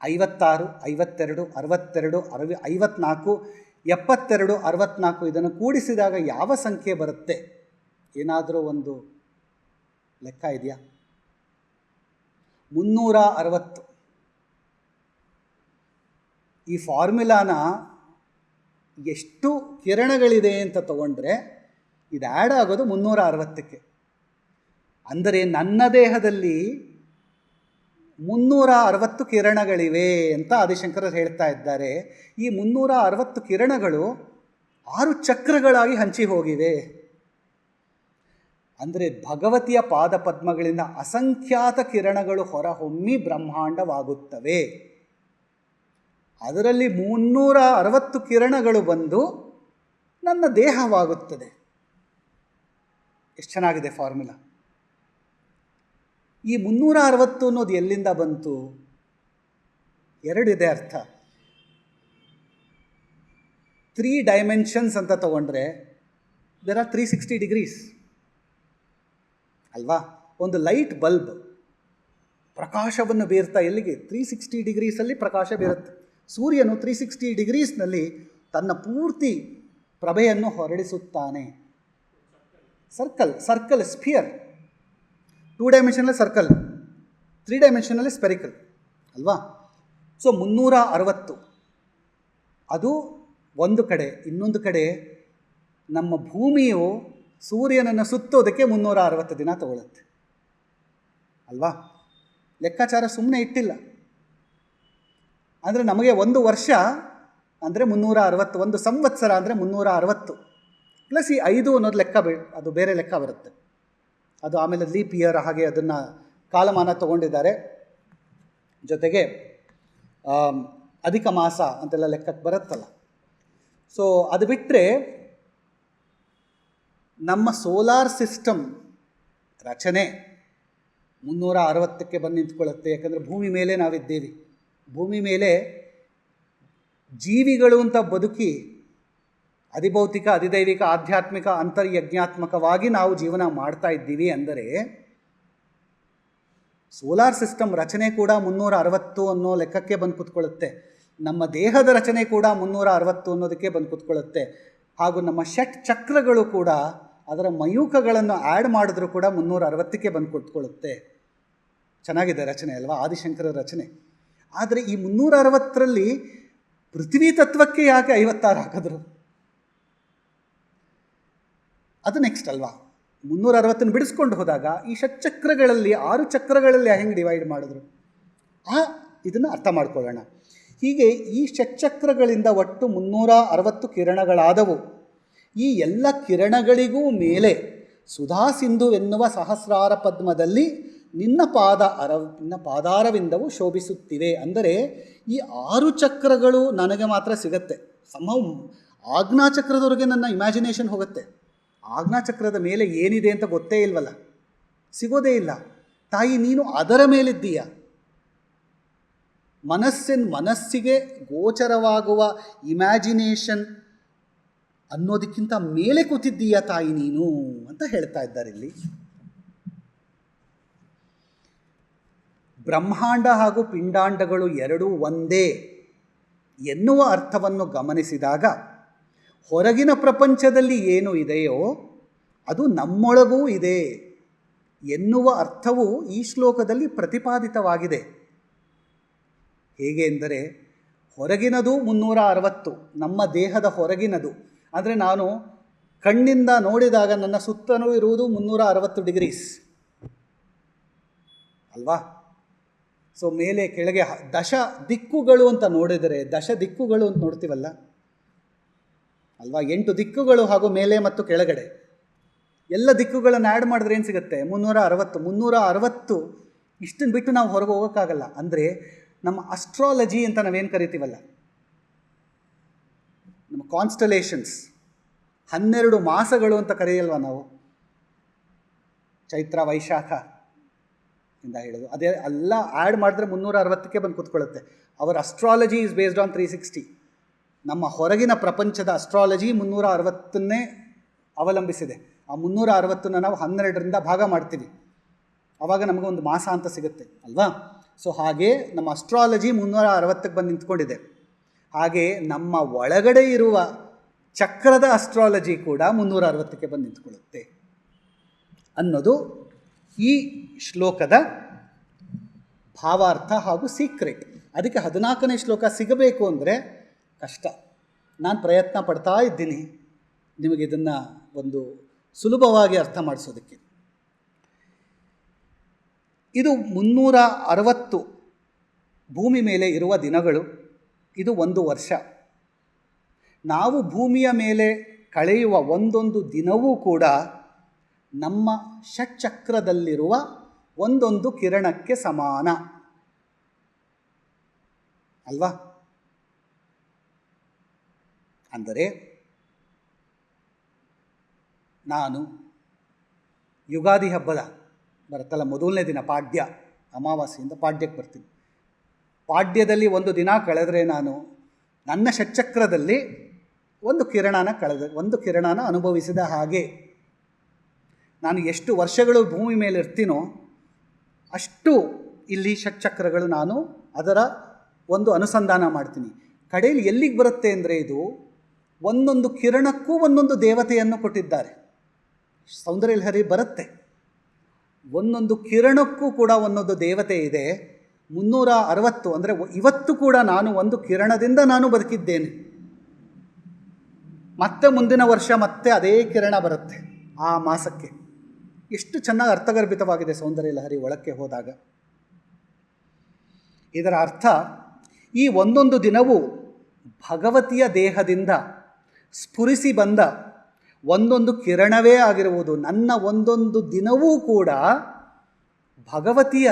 56, 52, 62, 54, 72, 64 ಇದನ್ನು ಕೂಡಿಸಿದಾಗ ಯಾವ ಸಂಖ್ಯೆ ಬರುತ್ತೆ? ಏನಾದರೂ ಒಂದು ಲೆಕ್ಕ ಇದೆಯಾ? 360. ಈ ಫಾರ್ಮುಲಾನ ಎಷ್ಟು ಕಿರಣಗಳಿದೆ ಅಂತ ತಗೊಂಡ್ರೆ ಇದು ಆ್ಯಡ್ ಆಗೋದು 360ಕ್ಕೆ. ಅಂದರೆ ನನ್ನ ದೇಹದಲ್ಲಿ 360 ಕಿರಣಗಳಿವೆ ಅಂತ ಆದಿಶಂಕರರು ಹೇಳ್ತಾ ಇದ್ದಾರೆ. ಈ 360 ಕಿರಣಗಳು 6 ಚಕ್ರಗಳಾಗಿ ಹಂಚಿ ಹೋಗಿವೆ. ಅಂದರೆ ಭಗವತಿಯ ಪಾದಪದ್ಮಗಳಿಂದ ಅಸಂಖ್ಯಾತ ಕಿರಣಗಳು ಹೊರಹೊಮ್ಮಿ ಬ್ರಹ್ಮಾಂಡವಾಗುತ್ತವೆ. ಅದರಲ್ಲಿ 360 ಕಿರಣಗಳು ಬಂದು ನನ್ನ ದೇಹವಾಗುತ್ತದೆ. ಎಷ್ಟು ಚೆನ್ನಾಗಿದೆ ಫಾರ್ಮುಲಾ. ಈ 360 ಅನ್ನೋದು ಎಲ್ಲಿಂದ ಬಂತು? ಎರಡಿದೆ ಅರ್ಥ. 3 ಡೈಮೆನ್ಷನ್ಸ್ ಅಂತ ತಗೊಂಡ್ರೆ ದೇರ್ ಆರ್ 360 ಡಿಗ್ರೀಸ್ ಅಲ್ವಾ? ಒಂದು ಲೈಟ್ ಬಲ್ಬ್ ಪ್ರಕಾಶವನ್ನು ಬೀರ್ತಾ ಎಲ್ಲಿಗೆ? 360 ಡಿಗ್ರೀಸಲ್ಲಿ ಪ್ರಕಾಶ ಬೀರುತ್ತೆ. ಸೂರ್ಯನು 360 ಡಿಗ್ರೀಸ್ನಲ್ಲಿ ತನ್ನ ಪೂರ್ತಿ ಪ್ರಭೆಯನ್ನು ಹೊರಡಿಸುತ್ತಾನೆ. Circle sphere. 2 ಡೈಮೆನ್ಷನಲ್ಲಿ ಸರ್ಕಲ್, 3 ಡೈಮೆನ್ಷನಲ್ಲಿ ಸ್ಪೆರಿಕಲ್ ಅಲ್ವಾ? ಸೊ 360 ಅದು ಒಂದು ಕಡೆ. ಇನ್ನೊಂದು ಕಡೆ ನಮ್ಮ ಭೂಮಿಯು ಸೂರ್ಯನನ್ನು ಸುತ್ತೋದಕ್ಕೆ 360 ದಿನ ತಗೊಳ್ಳುತ್ತೆ ಅಲ್ವಾ? ಲೆಕ್ಕಾಚಾರ ಸುಮ್ಮನೆ ಇಟ್ಟಿಲ್ಲ. ಅಂದರೆ ನಮಗೆ ಒಂದು ವರ್ಷ ಅಂದರೆ 360, ಒಂದು ಸಂವತ್ಸರ ಅಂದರೆ 360 ಪ್ಲಸ್ ಈ 5 ಅನ್ನೋದು ಲೆಕ್ಕ, ಅದು ಬೇರೆ ಲೆಕ್ಕ ಬರುತ್ತೆ. ಅದು ಆಮೇಲೆ ಲೀಪ್ ಇಯರ್ ಹಾಗೆ ಅದನ್ನು ಕಾಲಮಾನ ತಗೊಂಡಿದ್ದಾರೆ. ಜೊತೆಗೆ ಅಧಿಕ ಮಾಸ ಅಂತೆಲ್ಲ ಲೆಕ್ಕಕ್ಕೆ ಬರುತ್ತಲ್ಲ. ಸೊ ಅದು ಬಿಟ್ಟರೆ ನಮ್ಮ ಸೋಲಾರ್ ಸಿಸ್ಟಮ್ ರಚನೆ 360ಕ್ಕೆ ಬಂದು ನಿಂತ್ಕೊಳ್ಳುತ್ತೆ. ಯಾಕಂದರೆ ಭೂಮಿ ಮೇಲೆ ನಾವಿದ್ದೀವಿ. ಭೂಮಿ ಮೇಲೆ ಜೀವಿಗಳು ಅಂತ ಬದುಕಿ ಅಧಿಭೌತಿಕ, ಅಧಿದೈವಿಕ, ಆಧ್ಯಾತ್ಮಿಕ, ಅಂತರ್ಯಜ್ಞಾತ್ಮಕವಾಗಿ ನಾವು ಜೀವನ ಮಾಡ್ತಾ ಇದ್ದೀವಿ. ಅಂದರೆ ಸೋಲಾರ್ ಸಿಸ್ಟಮ್ ರಚನೆ ಕೂಡ 360 ಅನ್ನೋ ಲೆಕ್ಕಕ್ಕೆ ಬಂದು ಕೂತ್ಕೊಳ್ಳುತ್ತೆ. ನಮ್ಮ ದೇಹದ ರಚನೆ ಕೂಡ 360 ಅನ್ನೋದಕ್ಕೆ ಬಂದು ಕೂತ್ಕೊಳ್ಳುತ್ತೆ. ಹಾಗೂ ನಮ್ಮ ಷಟ್ ಚಕ್ರಗಳು ಕೂಡ ಅದರ ಮಯೂಖಗಳನ್ನು ಆ್ಯಡ್ ಮಾಡಿದ್ರೂ ಕೂಡ 360ಕ್ಕೆ ಬಂದು ಕೂತ್ಕೊಳ್ಳುತ್ತೆ. ಚೆನ್ನಾಗಿದೆ ರಚನೆ ಅಲ್ವಾ? ಆದಿಶಂಕರ ರಚನೆ. ಆದರೆ ಈ 360ರಲ್ಲಿ ಪೃಥ್ವಿ ತತ್ವಕ್ಕೆ ಯಾಕೆ 56 ಹಾಕಿದ್ರು? ಅದು ನೆಕ್ಸ್ಟ್ ಅಲ್ವಾ? 360 ಬಿಡಿಸ್ಕೊಂಡು ಹೋದಾಗ ಈ ಷಟ್ಚಕ್ರಗಳಲ್ಲಿ 6 ಚಕ್ರಗಳಲ್ಲಿ ಹೆಂಗೆ ಡಿವೈಡ್ ಮಾಡಿದ್ರು ಇದನ್ನು ಅರ್ಥ ಮಾಡ್ಕೊಳ್ಳೋಣ. ಹೀಗೆ ಈ ಷಟ್ಚಕ್ರಗಳಿಂದ ಒಟ್ಟು 360 ಕಿರಣಗಳಾದವು. ಈ ಎಲ್ಲ ಕಿರಣಗಳಿಗೂ ಮೇಲೆ ಸುಧಾ ಸಿಂಧು ಎನ್ನುವ ಸಹಸ್ರಾರ ಪದ್ಮದಲ್ಲಿ ನಿನ್ನ ಪಾದಾರವಿಂದವು ಶೋಭಿಸುತ್ತಿವೆ. ಅಂದರೆ ಈ 6 ಚಕ್ರಗಳು ನನಗೆ ಮಾತ್ರ ಸಿಗತ್ತೆ. ಆಜ್ಞಾಚಕ್ರದವರೆಗೆ ನನ್ನ ಇಮ್ಯಾಜಿನೇಷನ್ ಹೋಗುತ್ತೆ. ಆಜ್ಞಾಚಕ್ರದ ಮೇಲೆ ಏನಿದೆ ಅಂತ ಗೊತ್ತೇ ಇಲ್ವಲ್ಲ, ಸಿಗೋದೇ ಇಲ್ಲ. ತಾಯಿ ನೀನು ಅದರ ಮೇಲಿದ್ದೀಯ. ಮನಸ್ಸಿಗೆ ಗೋಚರವಾಗುವ ಇಮ್ಯಾಜಿನೇಷನ್ ಅನ್ನೋದಕ್ಕಿಂತ ಮೇಲೆ ಕೂತಿದ್ದೀಯ ತಾಯಿ ನೀನು ಅಂತ ಹೇಳ್ತಾ ಇದ್ದಾರೆ ಇಲ್ಲಿ. ಬ್ರಹ್ಮಾಂಡ ಹಾಗೂ ಪಿಂಡಾಂಡಗಳು ಎರಡೂ ಒಂದೇ ಎನ್ನುವ ಅರ್ಥವನ್ನು ಗಮನಿಸಿದಾಗ ಹೊರಗಿನ ಪ್ರಪಂಚದಲ್ಲಿ ಏನು ಇದೆಯೋ ಅದು ನಮ್ಮೊಳಗೂ ಇದೆ ಎನ್ನುವ ಅರ್ಥವು ಈ ಶ್ಲೋಕದಲ್ಲಿ ಪ್ರತಿಪಾದಿತವಾಗಿದೆ. ಹೇಗೆ ಎಂದರೆ, ಹೊರಗಿನದು 360, ನಮ್ಮ ದೇಹದ ಹೊರಗಿನದು. ಅಂದರೆ ನಾನು ಕಣ್ಣಿಂದ ನೋಡಿದಾಗ ನನ್ನ ಸುತ್ತಲೂ ಇರುವುದು 360 ಡಿಗ್ರೀಸ್ ಅಲ್ವಾ? ಸೊ ಮೇಲೆ ಕೆಳಗೆ ದಶ ದಿಕ್ಕುಗಳು ಅಂತ ನೋಡಿದರೆ, ದಶ ದಿಕ್ಕುಗಳು ಅಂತ ನೋಡ್ತೀವಲ್ಲ ಅಲ್ವಾ? 8 ದಿಕ್ಕುಗಳು ಹಾಗೂ ಮೇಲೆ ಮತ್ತು ಕೆಳಗಡೆ ಎಲ್ಲ ದಿಕ್ಕುಗಳನ್ನು ಆ್ಯಡ್ ಮಾಡಿದ್ರೆ ಏನು ಸಿಗುತ್ತೆ? 360. ಇಷ್ಟನ್ನು ಬಿಟ್ಟು ನಾವು ಹೊರಗೆ ಹೋಗೋಕ್ಕಾಗಲ್ಲ. ಅಂದರೆ ನಮ್ಮ ಅಸ್ಟ್ರಾಲಜಿ ಅಂತ ನಾವೇನು ಕರಿತೀವಲ್ಲ, ನಮ್ಮ ಕಾನ್ಸ್ಟಲೇಷನ್ಸ್ 12 ಮಾಸಗಳು ಅಂತ ಕರೆಯಲ್ವ ನಾವು? ಚೈತ್ರ ವೈಶಾಖ ಇಂದ ಹೇಳೋದು ಅದೇ ಎಲ್ಲ ಆ್ಯಡ್ ಮಾಡಿದ್ರೆ 360ಕ್ಕೆ ಬಂದು ಕೂತ್ಕೊಳ್ಳುತ್ತೆ. Our astrology is based on 360. ನಮ್ಮ ಹೊರಗಿನ ಪ್ರಪಂಚದ ಅಸ್ಟ್ರಾಲಜಿ 360ನ್ನೇ ಅವಲಂಬಿಸಿದೆ. ಆ 360ನ್ನು ನಾವು 12ರಿಂದ ಭಾಗ ಮಾಡ್ತೀವಿ, ಆವಾಗ ನಮಗೆ ಒಂದು ಮಾಸ ಅಂತ ಸಿಗುತ್ತೆ ಅಲ್ವಾ? ಸೊ ಹಾಗೆ ನಮ್ಮ ಅಸ್ಟ್ರಾಲಜಿ 360ಕ್ಕೆ ಬಂದು ನಿಂತ್ಕೊಂಡಿದೆ. ಹಾಗೆ ನಮ್ಮ ಒಳಗಡೆ ಇರುವ ಚಕ್ರದ ಅಸ್ಟ್ರಾಲಜಿ ಕೂಡ 360ಕ್ಕೆ ಬಂದು ನಿಂತ್ಕೊಳ್ಳುತ್ತೆ ಅನ್ನೋದು ಈ ಶ್ಲೋಕದ ಭಾವಾರ್ಥ ಹಾಗೂ ಸೀಕ್ರೆಟ್. ಅದಕ್ಕೆ 14ನೇ ಶ್ಲೋಕ ಸಿಗಬೇಕು ಅಂದರೆ ಕಷ್ಟ. ನಾನು ಪ್ರಯತ್ನ ಪಡ್ತಾ ಇದ್ದೀನಿ ನಿಮಗೆ ಇದನ್ನು ಒಂದು ಸುಲಭವಾಗಿ ಅರ್ಥ ಮಾಡಿಸೋದಕ್ಕೆ. ಇದು 360 ಭೂಮಿ ಮೇಲೆ ಇರುವ ದಿನಗಳು. ಇದು 1 ವರ್ಷ. ನಾವು ಭೂಮಿಯ ಮೇಲೆ ಕಳೆಯುವ ಒಂದೊಂದು ದಿನವೂ ಕೂಡ ನಮ್ಮ ಷಟ್ಚಕ್ರದಲ್ಲಿರುವ ಒಂದೊಂದು ಕಿರಣಕ್ಕೆ ಸಮಾನ ಅಲ್ವಾ? ಅಂದರೆ ನಾನು ಯುಗಾದಿ ಹಬ್ಬದ ಬರುತ್ತಲ್ಲ ಮೊದಲನೇ ದಿನ ಪಾಡ್ಯ, ಅಮಾವಾಸ್ಯೆಯಿಂದ ಪಾಡ್ಯಕ್ಕೆ ಬರ್ತೀನಿ. ಪಾಡ್ಯದಲ್ಲಿ ಒಂದು ದಿನ ಕಳೆದರೆ ನಾನು ನನ್ನ ಷಟ್ಚಕ್ರದಲ್ಲಿ ಒಂದು ಕಿರಣನ ಅನುಭವಿಸಿದ ಹಾಗೆ. ನಾನು ಎಷ್ಟು ವರ್ಷಗಳು ಭೂಮಿ ಮೇಲೆ ಇರ್ತೀನೋ ಅಷ್ಟು ಇಲ್ಲಿ ಷಟ್ಚಕ್ರಗಳು ನಾನು ಅದರ ಒಂದು ಅನುಸಂಧಾನ ಮಾಡ್ತೀನಿ. ಕಡೆಯಲ್ಲಿ ಎಲ್ಲಿಗೆ ಬರುತ್ತೆ ಅಂದರೆ ಇದು ಒಂದೊಂದು ಕಿರಣಕ್ಕೂ ಒಂದೊಂದು ದೇವತೆಯನ್ನು ಕೊಟ್ಟಿದ್ದಾರೆ. ಸೌಂದರ್ಯ ಲಹರಿ ಬರುತ್ತೆ, ಒಂದೊಂದು ಕಿರಣಕ್ಕೂ ಕೂಡ ಒಂದೊಂದು ದೇವತೆ ಇದೆ. 360 ಅಂದರೆ ಇವತ್ತು ಕೂಡ ನಾನು ಒಂದು ಕಿರಣದಿಂದ ನಾನು ಬದುಕಿದ್ದೇನೆ. ಮತ್ತೆ ಮುಂದಿನ ವರ್ಷ ಮತ್ತೆ ಅದೇ ಕಿರಣ ಬರುತ್ತೆ ಆ ಮಾಸಕ್ಕೆ. ಎಷ್ಟು ಚೆನ್ನಾಗಿ ಅರ್ಥಗರ್ಭಿತವಾಗಿದೆ ಸೌಂದರ್ಯ ಲಹರಿ ಒಳಕ್ಕೆ ಹೋದಾಗ. ಇದರ ಅರ್ಥ ಈ ಒಂದೊಂದು ದಿನವೂ ಭಗವತಿಯ ದೇಹದಿಂದ ಸ್ಫುರಿಸಿ ಬಂದ ಒಂದೊಂದು ಕಿರಣವೇ ಆಗಿರುವುದು. ನನ್ನ ಒಂದೊಂದು ದಿನವೂ ಕೂಡ ಭಗವತಿಯ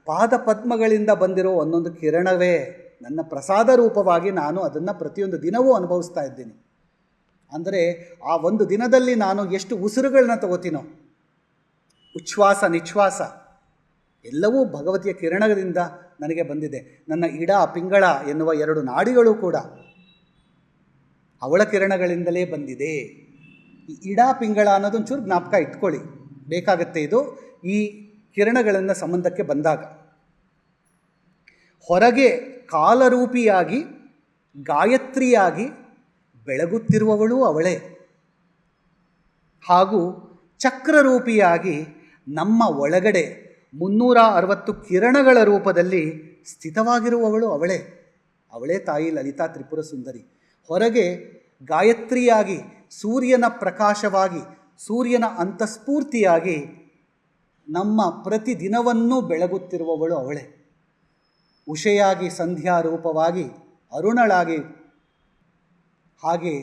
ಪಾದಪದ್ಮಗಳಿಂದ ಬಂದಿರೋ ಒಂದೊಂದು ಕಿರಣವೇ. ನನ್ನ ಪ್ರಸಾದ ರೂಪವಾಗಿ ನಾನು ಅದನ್ನು ಪ್ರತಿಯೊಂದು ದಿನವೂ ಅನುಭವಿಸ್ತಾ ಇದ್ದೀನಿ. ಅಂದರೆ ಆ ಒಂದು ದಿನದಲ್ಲಿ ನಾನು ಎಷ್ಟು ಉಸಿರುಗಳನ್ನ ತಗೋತೀನೋ, ಉಚ್ಛ್ವಾಸ ನಿಶ್ವಾಸ ಎಲ್ಲವೂ ಭಗವತಿಯ ಕಿರಣದಿಂದ ನನಗೆ ಬಂದಿದೆ. ನನ್ನ ಇಡ ಪಿಂಗಳ ಎನ್ನುವ 2 ನಾಡಿಗಳು ಕೂಡ ಅವಳ ಕಿರಣಗಳಿಂದಲೇ ಬಂದಿದೆ. ಈ ಇಡ ಪಿಂಗಳ ಅನ್ನೋದೊಂಚೂರು ಜ್ಞಾಪಕ ಇಟ್ಕೊಳ್ಳಿ, ಬೇಕಾಗತ್ತೆ ಇದು ಈ ಕಿರಣಗಳನ್ನು ಸಂಬಂಧಕ್ಕೆ ಬಂದಾಗ. ಹೊರಗೆ ಕಾಲರೂಪಿಯಾಗಿ ಗಾಯತ್ರಿಯಾಗಿ ಬೆಳಗುತ್ತಿರುವವಳು ಅವಳೇ, ಹಾಗೂ ಚಕ್ರರೂಪಿಯಾಗಿ ನಮ್ಮ ಒಳಗಡೆ 360 ಕಿರಣಗಳ ರೂಪದಲ್ಲಿ ಸ್ಥಿತವಾಗಿರುವವಳು ಅವಳೇ. ಅವಳೇ ತಾಯಿ ಲಲಿತಾ ತ್ರಿಪುರ ಸುಂದರಿ. ಹೊರಗೆ ಗಾಯತ್ರಿಯಾಗಿ ಸೂರ್ಯನ ಪ್ರಕಾಶವಾಗಿ ಸೂರ್ಯನ ಅಂತಸ್ಫೂರ್ತಿಯಾಗಿ ನಮ್ಮ ಪ್ರತಿದಿನವನ್ನೂ ಬೆಳಗುತ್ತಿರುವವಳು ಅವಳೇ. ಉಷೆಯಾಗಿ ಸಂಧ್ಯಾ ರೂಪವಾಗಿ ಅರುಣಳಾಗಿ, ಹಾಗೆ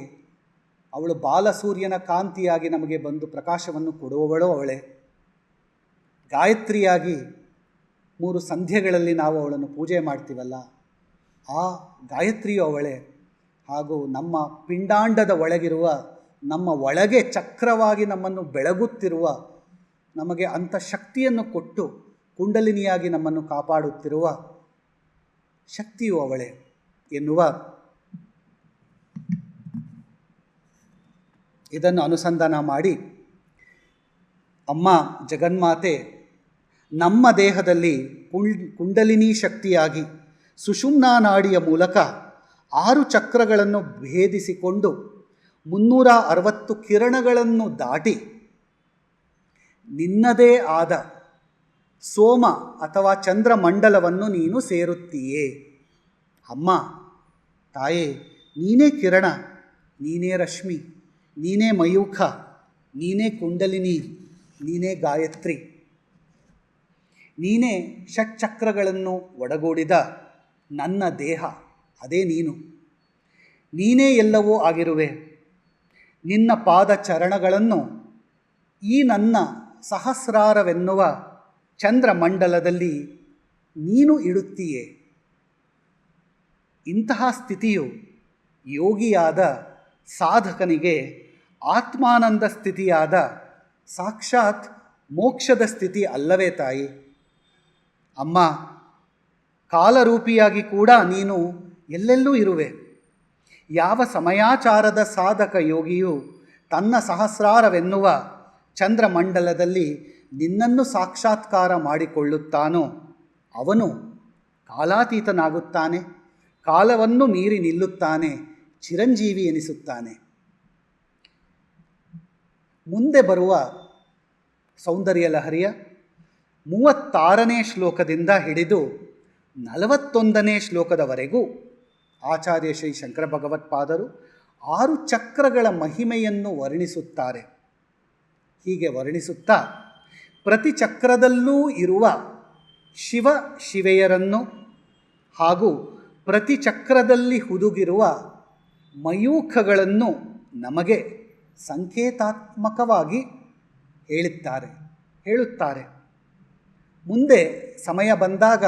ಅವಳು ಬಾಲಸೂರ್ಯನ ಕಾಂತಿಯಾಗಿ ನಮಗೆ ಬಂದು ಪ್ರಕಾಶವನ್ನು ಕೊಡುವವಳು ಅವಳೇ. ಗಾಯತ್ರಿಯಾಗಿ 3 ಸಂಧ್ಯೆಗಳಲ್ಲಿ ನಾವು ಅವಳನ್ನು ಪೂಜೆ ಮಾಡ್ತೀವಲ್ಲ, ಆ ಗಾಯತ್ರಿಯು ಅವಳೇ. ಹಾಗೂ ನಮ್ಮ ಪಿಂಡಾಂಡದ ಒಳಗಿರುವ, ನಮ್ಮ ಒಳಗೆ ಚಕ್ರವಾಗಿ ನಮ್ಮನ್ನು ಬೆಳಗುತ್ತಿರುವ, ನಮಗೆ ಅಂಥ ಶಕ್ತಿಯನ್ನು ಕೊಟ್ಟು ಕುಂಡಲಿನಿಯಾಗಿ ನಮ್ಮನ್ನು ಕಾಪಾಡುತ್ತಿರುವ ಶಕ್ತಿಯು ಅವಳೇ ಎನ್ನುವ ಇದನ್ನು ಅನುಸಂಧಾನ ಮಾಡಿ ಅಮ್ಮ ಜಗನ್ಮಾತೆ ನಮ್ಮ ದೇಹದಲ್ಲಿ ಕುಂಡಲಿನಿ ಶಕ್ತಿಯಾಗಿ ಸುಷುಮ್ನಾ ನಾಡಿಯ ಮೂಲಕ 6 ಚಕ್ರಗಳನ್ನು ಭೇದಿಸಿಕೊಂಡು 360 ಕಿರಣಗಳನ್ನು ದಾಟಿ ನಿನ್ನದೇ ಆದ ಸೋಮ ಅಥವಾ ಚಂದ್ರಮಂಡಲವನ್ನು ನೀನು ಸೇರುತ್ತೀಯೇ. ಅಮ್ಮ ತಾಯೇ, ನೀನೇ ಕಿರಣ, ನೀನೇ ರಶ್ಮಿ, ನೀನೇ ಮಯೂಖ, ನೀನೇ ಕುಂಡಲಿನಿ, ನೀನೇ ಗಾಯತ್ರಿ, ನೀನೇ ಷಟ್ಚಕ್ರಗಳನ್ನು ಒಡಗೂಡಿದ ನನ್ನ ದೇಹ, ಅದೇ ನೀನು. ನೀನೇ ಎಲ್ಲವೂ ಆಗಿರುವೆ. ನಿನ್ನ ಪಾದ ಚರಣಗಳನ್ನು ಈ ನನ್ನ ಸಹಸ್ರಾರವೆನ್ನುವ ಚಂದ್ರಮಂಡಲದಲ್ಲಿ ನೀನು ಇಡುತ್ತೀಯೇ. ಇಂತಹ ಸ್ಥಿತಿಯು ಯೋಗಿಯಾದ ಸಾಧಕನಿಗೆ ಆತ್ಮಾನಂದ ಸ್ಥಿತಿಯಾದ ಸಾಕ್ಷಾತ್ ಮೋಕ್ಷದ ಸ್ಥಿತಿ ಅಲ್ಲವೇ ತಾಯಿ? ಅಮ್ಮ, ಕಾಲರೂಪಿಯಾಗಿ ಕೂಡ ನೀನು ಎಲ್ಲೆಲ್ಲೂ ಇರುವೆ. ಯಾವ ಸಮಯಾಚಾರದ ಸಾಧಕ ಯೋಗಿಯು ತನ್ನ ಸಹಸ್ರಾರವೆನ್ನುವ ಚಂದ್ರಮಂಡಲದಲ್ಲಿ ನಿನ್ನನ್ನು ಸಾಕ್ಷಾತ್ಕಾರ ಮಾಡಿಕೊಳ್ಳುತ್ತಾನೋ ಅವನು ಕಾಲಾತೀತನಾಗುತ್ತಾನೆ, ಕಾಲವನ್ನು ಮೀರಿ ನಿಲ್ಲುತ್ತಾನೆ, ಚಿರಂಜೀವಿ ಎನಿಸುತ್ತಾನೆ. ಮುಂದೆ ಬರುವ ಸೌಂದರ್ಯ ಲಹರಿಯ 36ನೇ ಶ್ಲೋಕದಿಂದ ಹಿಡಿದು 41ನೇ ಶ್ಲೋಕದವರೆಗೂ ಆಚಾರ್ಯ ಶ್ರೀ ಶಂಕರ ಭಗವತ್ಪಾದರು 6 ಚಕ್ರಗಳ ಮಹಿಮೆಯನ್ನು ವರ್ಣಿಸುತ್ತಾರೆ. ಹೀಗೆ ವರ್ಣಿಸುತ್ತಾ ಪ್ರತಿ ಚಕ್ರದಲ್ಲೂ ಇರುವ ಶಿವ ಶಿವೆಯರನ್ನು ಹಾಗೂ ಪ್ರತಿ ಚಕ್ರದಲ್ಲಿ ಹುದುಗಿರುವ ಮಯೂಖಗಳನ್ನು ನಮಗೆ ಸಂಕೇತಾತ್ಮಕವಾಗಿ ಹೇಳುತ್ತಾರೆ. ಮುಂದೆ ಸಮಯ ಬಂದಾಗ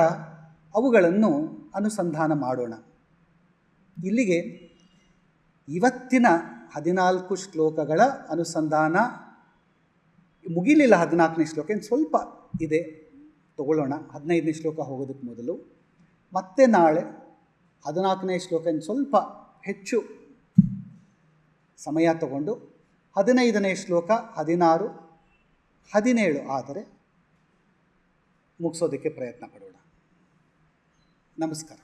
ಅವುಗಳನ್ನು ಅನುಸಂಧಾನ ಮಾಡೋಣ. ಇಲ್ಲಿಗೆ ಇವತ್ತಿನ 14 ಶ್ಲೋಕಗಳ ಅನುಸಂಧಾನ ಮುಗಿಲಿಲ್ಲ. 14ನೇ ಶ್ಲೋಕ ಇನ್ನು ಸ್ವಲ್ಪ ಇದೆ, ತಗೊಳ್ಳೋಣ. 15ನೇ ಶ್ಲೋಕ ಹೋಗೋದಕ್ಕೆ ಮೊದಲು ಮತ್ತೆ ನಾಳೆ 14ನೇ ಶ್ಲೋಕ ಇನ್ನು ಸ್ವಲ್ಪ ಹೆಚ್ಚು ಸಮಯ ತಗೊಂಡು 15ನೇ ಶ್ಲೋಕ 16, 17 ಆದರೆ ಮುಗಿಸೋದಕ್ಕೆ ಪ್ರಯತ್ನ ಪಡೋಣ. ನಮಸ್ಕಾರ.